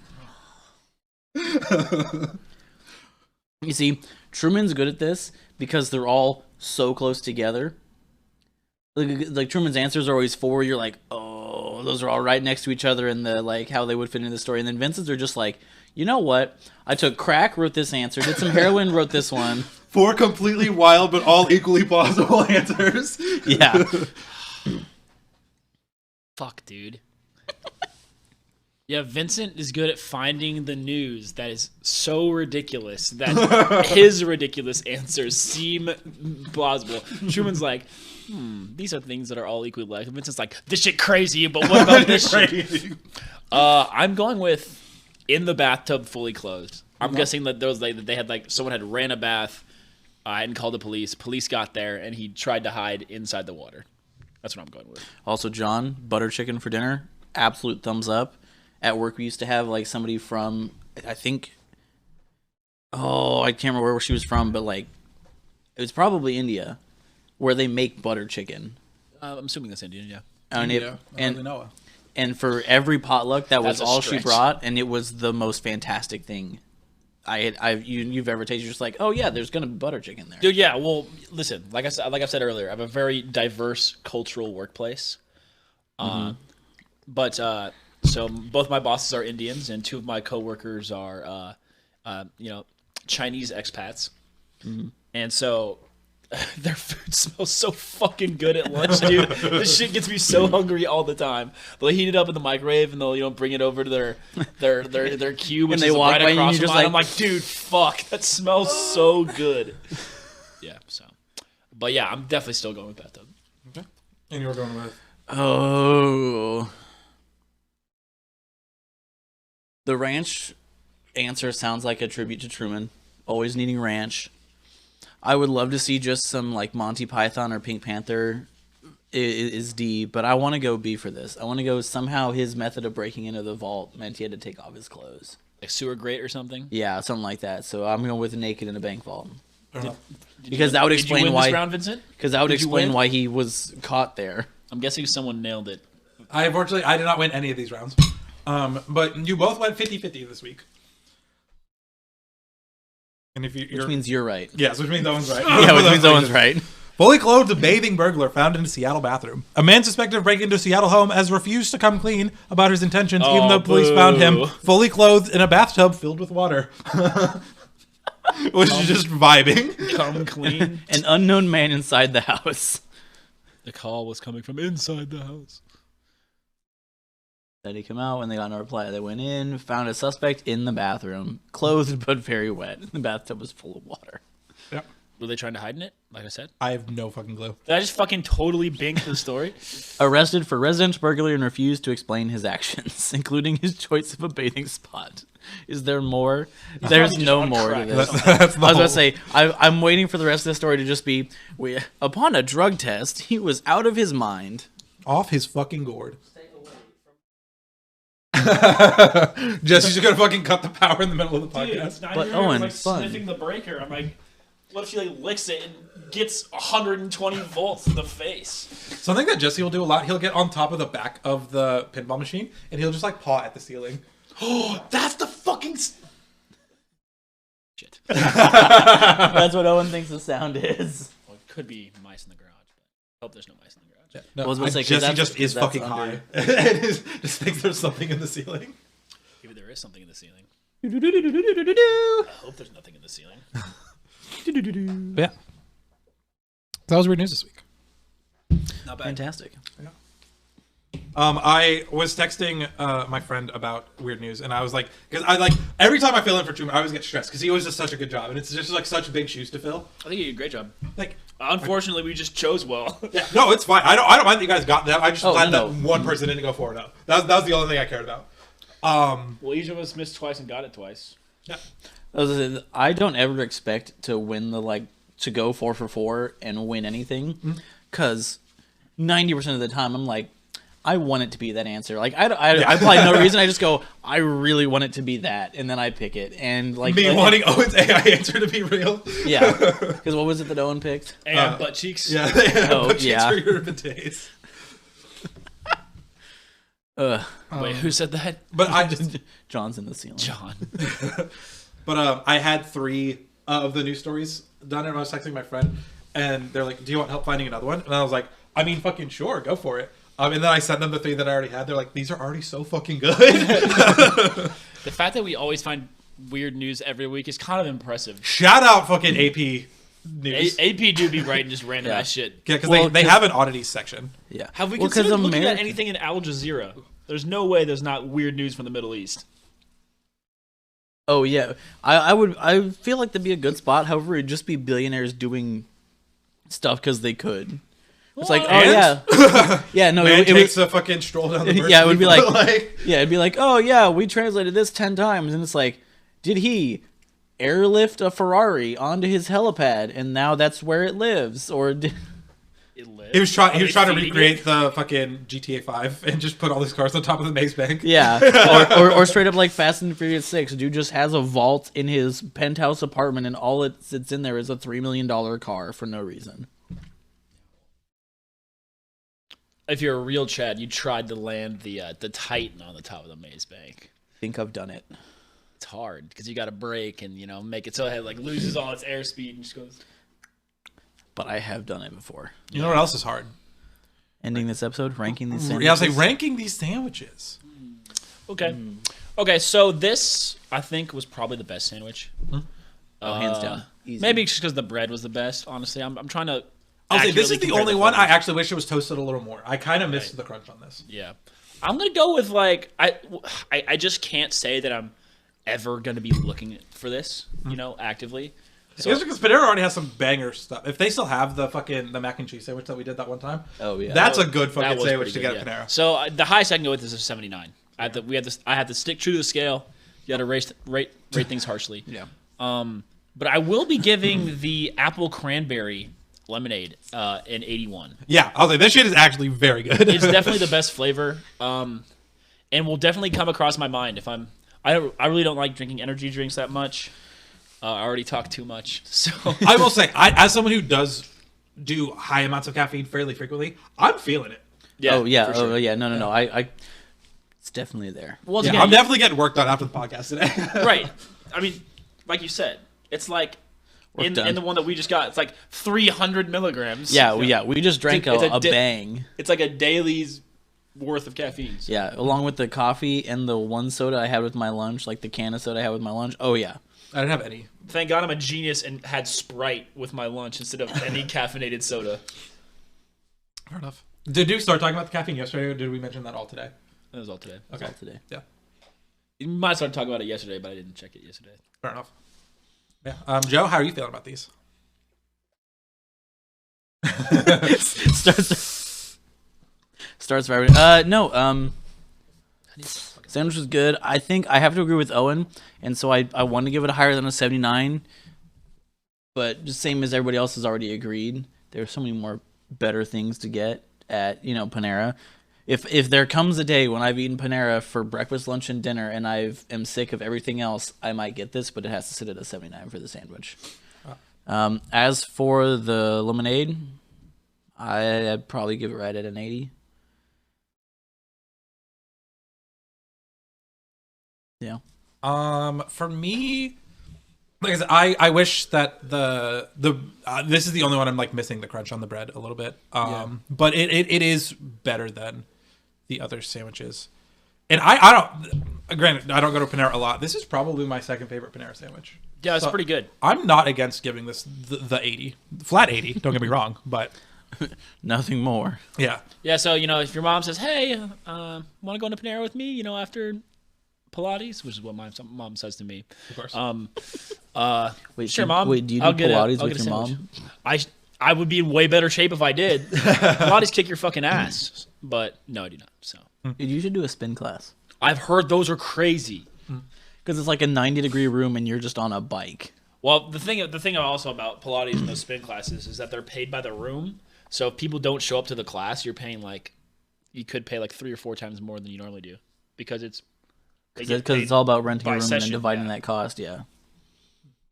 S3: You see, Truman's good at this because they're all so close together. Like Truman's answers are always four. You're like, oh, those are all right next to each other, and the like how they would fit into the story. And then Vincent's are just like, you know what? I took crack, wrote this answer. Did some heroin, wrote this one.
S1: 4 completely wild but all equally plausible answers.
S3: Yeah.
S2: Fuck, dude. Yeah, Vincent is good at finding the news that is so ridiculous that his ridiculous answers seem plausible. Truman's like, these are things that are all equally like. Vincent's like, this shit crazy, but what about this shit? I'm going with in the bathtub, fully clothed. I'm guessing that they had like someone had ran a bath and called the police. Police got there and he tried to hide inside the water. That's what I'm going with.
S3: Also, John, butter chicken for dinner, absolute thumbs up. At work, we used to have like somebody from, I think, I can't remember where she was from, but like, it was probably India, where they make butter chicken.
S2: I'm assuming that's Indian, yeah.
S3: And for every potluck, that was
S2: That's a
S3: all she
S2: stretch.
S3: brought, and it was the most fantastic thing you've ever tasted. You're just like, oh yeah, there's gonna be butter chicken there.
S2: Dude, yeah. Well, listen, like I said earlier, I have a very diverse cultural workplace. So both my bosses are Indians, and 2 of my coworkers are, Chinese expats, and so their food smells so fucking good at lunch, dude. This shit gets me so hungry all the time. They'll heat it up in the microwave, and they'll bring it over to their cube, which
S3: And they
S2: is
S3: walk
S2: right
S3: by you, and
S2: across
S3: you're
S2: from
S3: just
S2: mine.
S3: like-
S2: I'm like, dude, fuck, that smells so good. Yeah. So, but yeah, I'm definitely still going with bathtub.
S1: Okay. And you were going with?
S3: Oh. The ranch answer sounds like a tribute to Truman, always needing ranch. I would love to see just some like Monty Python or Pink Panther is D, but I want to go B for this. I want to go somehow his method of breaking into the vault meant he had to take off his clothes.
S2: Like sewer grate or something?
S3: Yeah, something like that. So I'm going with naked in a bank vault.
S2: Because
S3: that would explain
S2: did you win
S3: why.
S2: This round, Vincent?
S3: Because that would
S2: Did you
S3: explain
S2: win?
S3: why he was caught there.
S2: I'm guessing someone nailed it.
S1: Unfortunately, I did not win any of these rounds. But you both went 50-50 this week. And if you're...
S3: Which means you're right.
S1: Yes, which means Owen's right.
S3: Yeah, which means Owen's right.
S1: Fully clothed bathing burglar found in a Seattle bathroom. A man suspected of breaking into a Seattle home has refused to come clean about his intentions, even though police found him fully clothed in a bathtub filled with water. Was just vibing.
S2: Come clean.
S3: An unknown man inside the house.
S2: The call was coming from inside the house.
S3: Then he came out when they got no reply. They went in, found a suspect in the bathroom, clothed but very wet. The bathtub was full of water.
S1: Yep.
S2: Were they trying to hide in it? Like I said?
S1: I have no fucking clue.
S2: Did I just fucking totally bink the story?
S3: Arrested for residence burglary and refused to explain his actions, including his choice of a bathing spot. Is there more? There's
S2: probably
S3: no
S2: just
S3: more to
S2: on
S3: this.
S1: That's the
S3: I was
S1: whole-
S3: going to say, I'm waiting for the rest of the story to just be, upon a drug test, he was out of his mind.
S1: Off his fucking gourd. Jesse's just gonna fucking cut the power in the middle of the podcast.
S3: But Owen,
S2: like
S3: fun.
S2: sniffing the breaker. I'm like, what if she like licks it and gets 120 volts in the face?
S1: Something that Jesse will do a lot, he'll get on top of the back of the pinball machine and he'll just like paw at the ceiling. Oh, that's the fucking
S2: Shit.
S3: That's what Owen thinks the sound is.
S2: Well, it could be mice in the garage, but I hope there's no mice in the garage.
S1: No,
S3: I was gonna say, 'cause
S1: Jesse
S3: that's-
S1: just is
S3: 'cause
S1: fucking
S3: that's
S1: high.
S3: under.
S1: And just thinks there's something in the ceiling.
S2: Maybe there is something in the ceiling.
S3: Do-do-do-do-do-do-do.
S2: I hope there's nothing in the ceiling.
S1: But yeah. That was weird news this week.
S2: Not bad.
S3: Fantastic.
S1: I was texting my friend about weird news, and I was like, because I like every time I fill in for Truman, I always get stressed because he always does such a good job, and it's just like such big shoes to fill.
S2: I think you did a great job.
S1: Like,
S2: Unfortunately, we just chose well.
S1: yeah, no, it's fine. I don't mind that you guys got them. I just glad
S3: no.
S1: that one person didn't go for it. Though. That was the only thing I cared about.
S2: Well, each of us missed twice and got it twice.
S1: Yeah.
S3: I don't ever expect to win to go 4 for 4 and win anything, because 90% of the time I'm like, I want it to be that answer. Like I apply no reason. I just go, I really want it to be that, and then I pick it. And like
S1: Me wanting Owen's AI answer to be real.
S3: yeah, because what was it that Owen picked?
S2: And butt cheeks.
S1: Yeah.
S3: Oh,
S1: But
S3: yeah.
S1: for your bidets.
S2: Wait, who said that?
S1: But I just.
S3: John's in the ceiling.
S2: John.
S1: But I had 3 of the news stories done, and I was texting my friend, and they're like, "Do you want help finding another one?" And I was like, "I mean, fucking sure, go for it." And then I sent them the 3 that I already had. They're like, "These are already so fucking good."
S2: The fact that we always find weird news every week is kind of impressive.
S1: Shout out fucking AP news.
S2: AP do be writing just random ass shit.
S1: Yeah, because
S3: Well,
S1: they have an oddities section.
S3: Yeah.
S2: Have we
S3: Well, 'cause
S2: considered looking at
S3: America-
S2: anything in Al Jazeera? There's no way there's not weird news from the Middle East.
S3: Oh yeah, I feel like that'd be a good spot. However, it'd just be billionaires doing stuff because they could. It's like, oh
S1: And?
S3: yeah, yeah. No,
S1: Man
S3: it
S1: takes
S3: was
S1: a fucking stroll down the
S3: Yeah, it would be like-
S1: like
S3: yeah, it'd be like, oh yeah, we translated this 10 times, and it's like, did he airlift a Ferrari onto his helipad, and now that's where it lives, or did...
S2: It lives.
S1: he was trying
S2: Are they
S1: to
S2: feeding
S1: recreate
S2: it?
S1: the fucking GTA 5 and just put all these cars on top of the maze bank.
S3: Yeah, or straight up like Fast and Furious 6. Dude just has a vault in his penthouse apartment, and all it sits in there is a $3 million car for no reason.
S2: If you're a real Chad, you tried to land the Titan on the top of the maze bank.
S3: I think I've done it.
S2: It's hard because you got to brake and make it so it like loses all its airspeed and just goes.
S3: But I have done it before.
S1: You know what else is hard?
S3: Ending this episode, ranking these sandwiches.
S1: Yeah, I was like ranking these sandwiches.
S2: Okay. Okay, so this I think was probably the best sandwich.
S3: Oh, hands down. Easy.
S2: Maybe just because the bread was the best. Honestly, I'm trying to.
S1: I'll say this is
S2: accurately
S1: the
S2: compare
S1: only one I
S2: flavors.
S1: actually wish it was toasted a little more. I kind of missed the crunch on this.
S2: Yeah, I'm gonna go with like I just can't say that I'm ever gonna be looking for this, actively. So
S1: It's because Panera already has some banger stuff. If they still have the mac and cheese sandwich that we did that one time,
S3: Oh, yeah.
S1: that's a good
S2: that
S1: fucking
S2: was
S1: sandwich
S2: pretty
S1: to
S2: good,
S1: get at Panera.
S2: So the highest I can go with is a 79. I had to stick true to the scale. You got to rate things harshly.
S3: Yeah.
S2: But I will be giving the apple cranberry lemonade in 81.
S1: Yeah, I was like, this shit is actually very good.
S2: It's definitely the best flavor, and will definitely come across my mind if I really don't like drinking energy drinks that much. I already talk too much, so
S1: I will say, as someone who does do high amounts of caffeine fairly frequently, I'm feeling it.
S2: yeah.
S3: Oh yeah.
S2: for sure.
S3: Oh yeah. No. I. It's definitely there.
S2: Once
S1: Yeah,
S2: again,
S1: I'm definitely getting work done after the podcast today.
S2: right. I mean, like you said, it's like in
S3: done.
S2: the one that we just got, it's like 300 milligrams.
S3: Yeah. We just drank
S2: It's
S3: a
S2: a
S3: bang.
S2: It's like a daily's worth of caffeine.
S3: Yeah, along with the coffee and the one soda I had with my lunch, like the can of soda I had with my lunch. Oh yeah.
S1: I didn't have any.
S2: Thank God I'm a genius and had Sprite with my lunch instead of any caffeinated soda.
S1: Fair enough. Did you start talking about the caffeine yesterday, or did we mention that all today?
S2: That was all today.
S3: That's all today.
S1: Yeah.
S2: You might start talking about it yesterday, but I didn't check it yesterday.
S1: Fair enough. Yeah. Joe, how are you feeling about these?
S3: Starts for everybody. No. Sandwich was good. I think I have to agree with Owen, and so I want to give it a higher than a 79. But just same as everybody else has already agreed, there's so many more better things to get at Panera. If there comes a day when I've eaten Panera for breakfast, lunch, and dinner, and am sick of everything else, I might get this, but it has to sit at a 79 for the sandwich. As for the lemonade, I'd probably give it right at an 80. Yeah.
S1: For me, like I said, I wish that the this is the only one I'm like missing the crunch on the bread a little bit. But it is better than the other sandwiches. And I don't, granted, I don't go to Panera a lot. This is probably my second favorite Panera sandwich.
S2: Yeah, it's pretty good.
S1: I'm not against giving this the 80, flat 80. Don't get me wrong, but
S3: Nothing more.
S1: yeah.
S2: Yeah, so, if your mom says, hey, want to go into Panera with me, after Pilates, which is what my mom says to me.
S1: Of course.
S3: Wait,
S2: Sure, Mom.
S3: Wait, do you do
S2: I'll get
S3: Pilates
S2: I'll
S3: with
S2: get a
S3: your
S2: sandwich.
S3: mom?
S2: I would be in way better shape if I did. Pilates kick your fucking ass. But no, I do not. So
S3: Dude, you should do a spin class.
S2: I've heard those are crazy.
S3: Because it's like a 90-degree room and you're just on a bike.
S2: Well, the thing also about Pilates and those spin classes is that they're paid by the room. So if people don't show up to the class, you're paying you could pay 3 or 4 times more than you normally do, because it's
S3: all about renting a
S2: by
S3: room and
S2: session,
S3: then dividing
S2: yeah.
S3: that cost. Yeah.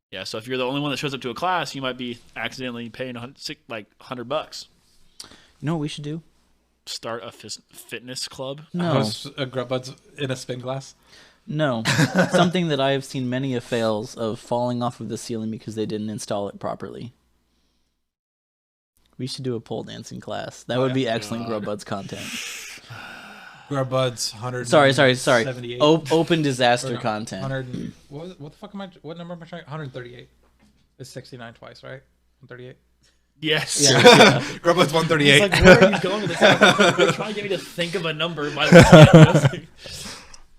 S2: Yeah, so if you're the only one that shows up to a class, you might be accidentally paying $100.
S3: You know what we should do?
S2: Start a fitness club.
S3: No.
S1: Host a Grub Buds in a spin class.
S3: No. Something that I have seen many a fails of falling off of the ceiling because they didn't install it properly. We should do a pole dancing class. That would be excellent Grub Buds content.
S1: Grub Buds 100.
S3: Sorry. Open disaster content.
S1: 100. What the fuck am I? What number am I trying? 138. It's 69 twice, right? 138.
S2: Yes.
S3: Yeah.
S1: Grub Buds 138.
S2: It's where are you going with this? You're trying to get me to think of a number. Yeah,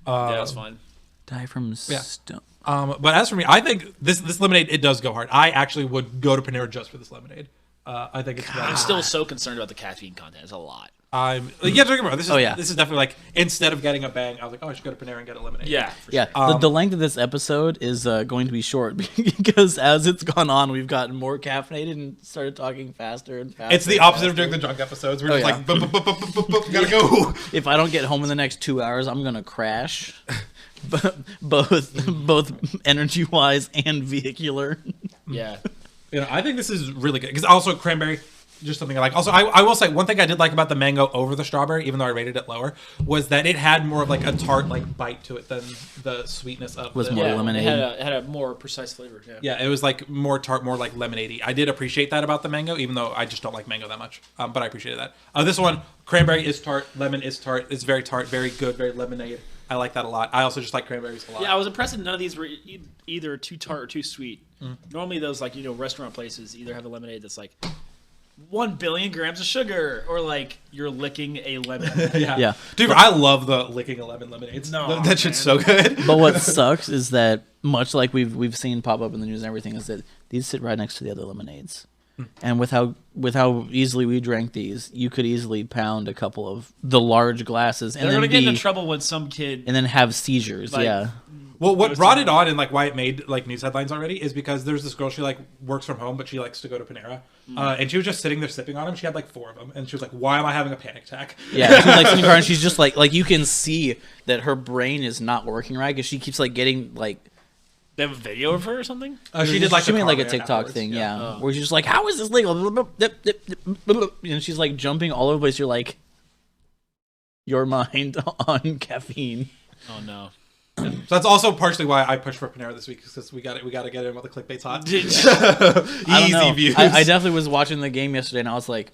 S2: that's fine.
S3: Die from stone.
S1: But as for me, I think this lemonade, it does go hard. I actually would go to Panera just for this lemonade. I think it's.
S2: I'm still so concerned about the caffeine content. It's a lot.
S1: Yeah, don't get me wrong. This is definitely instead of getting a bang, I was like, I should go to Panera and get a lemonade.
S2: Yeah.
S3: Yeah,
S2: Sure.
S3: the length of this episode is going to be short because as it's gone on, we've gotten more caffeinated and started talking faster and faster.
S1: It's the opposite of doing the drunk episodes. We're just gotta go.
S3: If I don't get home in the next 2 hours, I'm gonna crash, both energy wise and vehicular.
S2: Yeah.
S1: I think this is really good because also cranberry. Just something I like. Also, I will say one thing I did like about the mango over the strawberry, even though I rated it lower, was that it had more of a tart bite to it than the sweetness of
S3: More lemonade.
S2: It had a more precise flavor. Yeah.
S1: Yeah, it was more tart, more lemonade-y. I did appreciate that about the mango, even though I just don't like mango that much. But I appreciated that. This one, cranberry is tart, lemon is tart. It's very tart, very good, very lemonade. I like that a lot. I also just like cranberries a lot.
S2: Yeah, I was impressed that none of these were either too tart or too sweet. Normally those restaurant places either have a lemonade that's 1 billion grams of sugar, or you're licking a lemon.
S3: Yeah.
S1: Dude, I love the licking a lemon lemonades.
S2: No,
S1: that shit's so good.
S3: But what sucks is that much like we've seen pop up in the news and everything, is that these sit right next to the other lemonades. And with how easily we drank these, you could easily pound a couple of the large glasses and
S2: They're
S3: then
S2: gonna get into trouble when some kid
S3: and then have seizures.
S1: Well, what brought it on and like why it made like news headlines already is because there's this girl, she like works from home, but she likes to go to Panera. And she was just sitting there sipping on them. She had like 4 of them. And she was like, why am I having a panic attack?
S3: Yeah, she's like sitting in the car and she's just like you can see that her brain is not working right because she keeps like getting like.
S2: They have a video of her or something?
S1: She did like
S3: she
S1: the
S3: made like a
S1: car
S3: TikTok
S1: afterwards.
S3: thing, yeah,
S2: Oh.
S3: where she's just like, how is this legal? And she's like jumping all over the place. You're like, your mind on caffeine.
S2: Oh no.
S1: So that's also partially why I pushed for Panera this week, because we got to get in while the clickbait's hot.
S3: I don't know.
S1: Easy views.
S3: I definitely was watching the game yesterday, and I was like,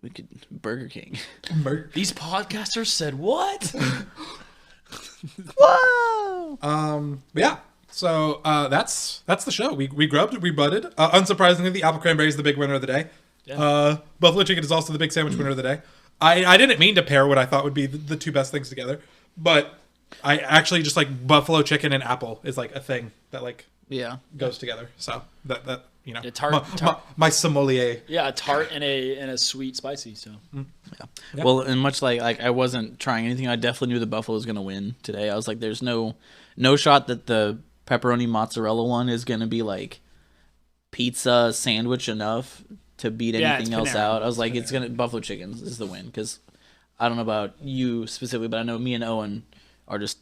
S3: we could Burger King.
S2: These podcasters said what?
S3: Whoa!
S1: But yeah. So that's the show. We grubbed, we budded. Unsurprisingly, the apple cranberry is the big winner of the day.
S2: Yeah.
S1: Buffalo chicken is also the big sandwich winner of the day. I didn't mean to pair what I thought would be the 2 best things together, but I actually just like buffalo chicken and apple is like a thing that like goes together. So that you know, my sommelier.
S2: Yeah, a tart and a sweet spicy. So
S3: Yeah. Well, and much like I wasn't trying anything, I definitely knew the Buffalo was gonna win today. I was like, there's no shot that the pepperoni mozzarella one is gonna be like pizza sandwich enough to beat anything else out. I was like, it's gonna buffalo chicken is the win, because I don't know about you specifically, but I know me and Owen are just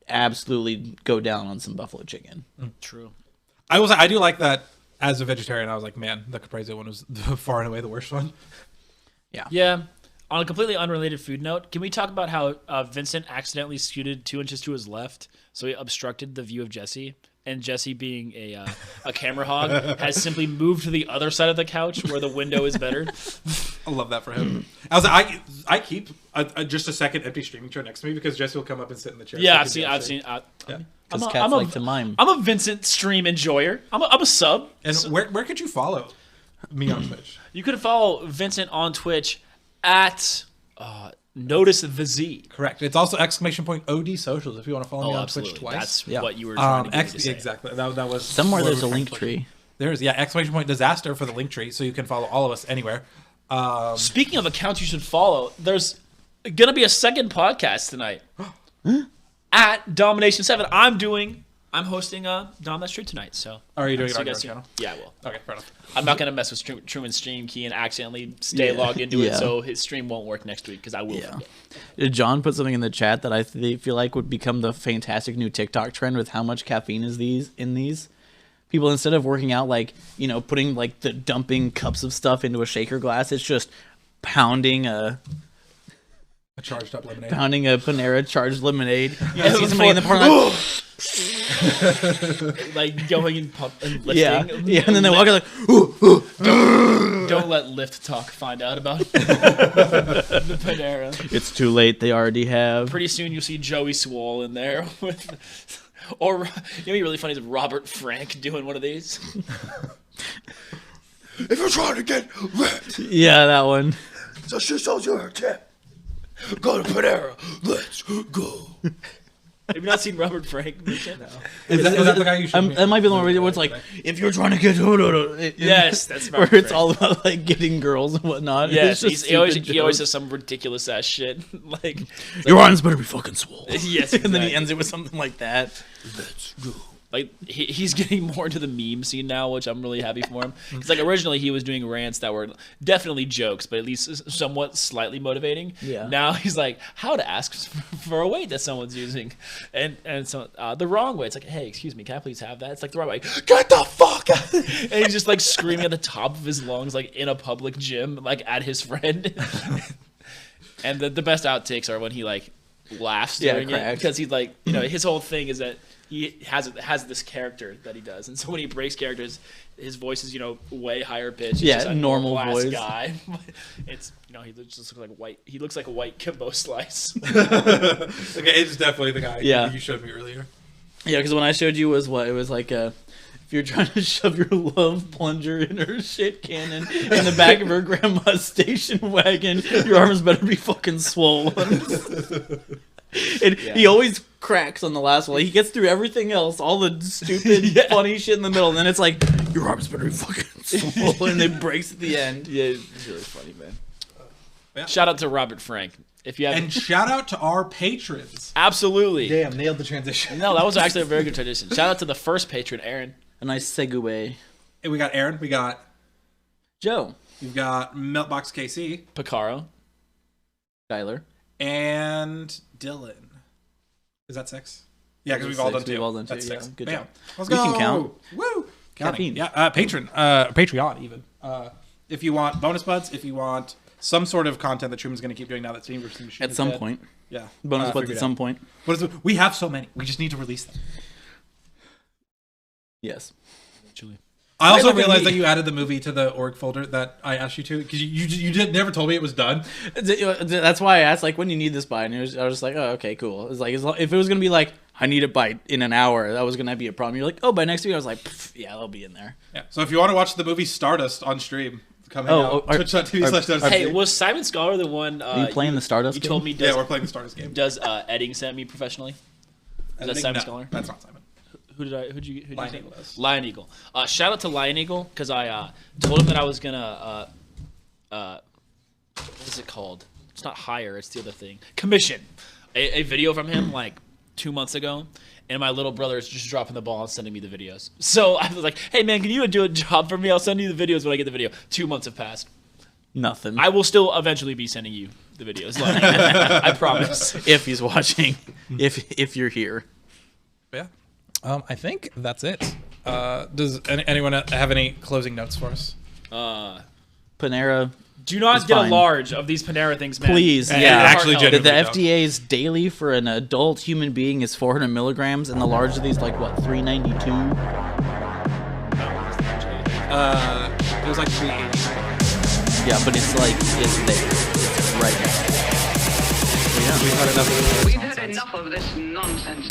S3: absolutely go down on some buffalo chicken.
S2: true.
S1: I do like that as a vegetarian. I was like, man, the caprese one was far and away the worst one.
S2: Yeah. On a completely unrelated food note, can we talk about how Vinzent accidentally scooted 2 inches to his left, so he obstructed the view of Jesse? And Jesse, being a camera hog, has simply moved to the other side of the couch where the window is better.
S1: I love that for him. I was like, I keep just a second empty streaming chair next to me because Jesse will come up and sit in the chair.
S2: Yeah,
S1: so
S2: I've seen.
S3: Because cats like to mime.
S2: I'm a Vinzent stream enjoyer. I'm a sub.
S1: And where could you follow me on Twitch?
S2: You could follow Vinzent on Twitch at Notice the Z.
S1: Correct. It's also !OD socials if you want to follow me on
S2: absolutely.
S1: Twitch twice.
S2: That's what you were trying to get me to say.
S1: Exactly. That was
S3: Somewhere
S1: what
S3: there's a
S1: we were
S3: link
S1: trying to
S3: tree.
S1: There's !disaster for the link tree, so you can follow all of us anywhere.
S2: Speaking of accounts you should follow, there's gonna be a second podcast tonight at Domination 7. I'm hosting Dom That Street tonight. So
S1: Are you doing
S2: I'll
S1: it on
S2: see
S1: your
S2: guys
S1: channel?
S2: soon. Yeah, I will.
S1: Okay, fair enough.
S2: I'm not gonna mess with Truman's stream key and accidentally stay logged into it, so his stream won't work next week because I will forget.
S3: John put something in the chat that I feel like would become the fantastic new TikTok trend with how much caffeine is in these. People, instead of working out, like, you know, putting like the dumping cups of stuff into a shaker glass, it's just pounding a
S1: charged up lemonade.
S3: Pounding a Panera charged lemonade. You see somebody in the park
S2: like going and lifting.
S3: Yeah, and then they walk out like,
S2: don't let Lift Talk find out about the Panera.
S3: It's too late. They already have.
S2: Pretty soon you'll see Joey Swole in there with. Or, you know what'd be really funny is Robert Frank doing one of these.
S4: If you're trying to get ripped,
S3: yeah, that one.
S4: so she sells you her tip. Go to Panera. Let's go.
S2: Have you not seen Robert Frank? No.
S1: Is that the guy you should?
S3: That might be the one where it's like, if you're trying to get
S2: yes, that's
S3: where
S2: Robert
S3: it's
S2: Frank.
S3: all about like getting girls and whatnot.
S2: Yes,
S3: It's just
S2: he always
S3: stupid
S2: says some ridiculous ass shit. like
S3: your arms better be fucking swole.
S2: Yes,
S3: And then he
S2: exactly.
S3: ends it with something like that.
S4: Let's go.
S2: Like he's getting more into the meme scene now, which I'm really happy for him. Because like originally he was doing rants that were definitely jokes, but at least somewhat slightly motivating.
S3: Yeah.
S2: Now he's like, how to ask for a weight that someone's using, and so the wrong way. It's like, hey, excuse me, can I please have that? It's like the right way. Get the fuck out! And he's just like screaming at the top of his lungs, like in a public gym, like at his friend. And the best outtakes are when he like laughs during it, because he's like, you know, his whole thing is that he has this character that he does, and so when he breaks characters, his voice is, you know, way higher pitched.
S3: Yeah,
S2: It's just a
S3: normal
S2: normal-ass
S3: voice.
S2: guy. It's, you know, he just looks like white. He looks like a white Kimbo slice.
S1: Okay, it's definitely the guy you showed me earlier.
S3: Yeah, because when I showed you was what it was like if you're trying to shove your love plunger in her shit cannon in the back of her grandma's station wagon, your arms better be fucking swollen. He always cracks on the last one. Like, he gets through everything else, all the stupid, funny shit in the middle, and then it's like, your arms better be fucking swollen, and it breaks at the end.
S2: Yeah, it's really funny, man.
S1: Yeah.
S2: Shout out to Robert Frank. If you have
S1: And shout out to our patrons.
S2: absolutely.
S1: Damn, nailed the transition.
S2: No, that was actually a very good transition. Shout out to the first patron, Aaron.
S3: A nice segue.
S1: And we got Aaron. We got
S3: Joe.
S1: We've got Meltbox KC
S2: Picaro.
S3: Skyler.
S1: and Dylan. Is that 6? Yeah, because we've all done 2.
S3: We've all done 2.
S1: That's
S3: Yeah.
S1: 6.
S3: Good
S1: Bam.
S3: job.
S1: Let's
S3: We
S1: go.
S3: can count.
S1: Woo. Counting.
S3: Caffeine.
S1: Yeah. Patreon even. If you want bonus buds, if you want some sort of content that Truman's going to keep doing now that Steam versus Machine
S3: At
S1: is
S3: some
S1: dead.
S3: point.
S1: Yeah.
S3: Bonus buds
S1: figured
S3: at
S1: out.
S3: some point.
S1: We have so many. We just need to release them.
S3: Yes.
S2: Actually.
S1: I also
S3: look at
S1: realized
S3: me.
S1: that you added the movie to the org folder that I asked you to because you did never told me it was done.
S3: That's why I asked, like, when you need this by, and I was just like, oh, okay, cool. It was like, if it was gonna be like, I need it by in an hour, that was gonna be a problem. You're like, oh, by next week. I was like, yeah, they'll be in there.
S1: Yeah. So if you want to watch the movie Stardust on stream, come hang out. Twitch.tv/Stardust.
S2: Hey, was Simon Scholar the one?
S3: Are you playing the Stardust
S2: You
S3: game?
S2: told me.
S1: Yeah, we're playing the Stardust game.
S2: Does Edding sent me professionally? Is that Simon
S1: No,
S2: Scholar?
S1: That's not Simon.
S2: Who'd you
S1: Lion
S2: say?
S1: Eagle is.
S2: Lion Eagle. Shout out to Lion Eagle because I told him that I was gonna what is it called? It's not hire. It's the other thing. Commission a video from him like 2 months ago, and my little brother is just dropping the ball and sending me the videos. So I was like, "Hey man, can you do a job for me? I'll send you the videos when I get the video." 2 months have passed.
S3: Nothing.
S2: I will still eventually be sending you the videos. Like, I promise.
S3: If he's watching, if you're here.
S1: Yeah. I think that's it. Does anyone have any closing notes for us?
S3: Panera.
S2: Do not
S3: It's
S2: get
S3: fine.
S2: a large of these Panera things, man.
S3: Please,
S1: And
S3: yeah.
S1: actually
S2: Heart health.
S3: The
S1: genuinely don't.
S3: FDA's daily for an adult human being is 400 milligrams, and the large of these, like, what, 392?
S1: It was like 380.
S3: Yeah, but it's like, it's there. It's right now.
S1: We've had enough of this
S5: We've had
S1: nonsense.
S5: enough of this nonsense.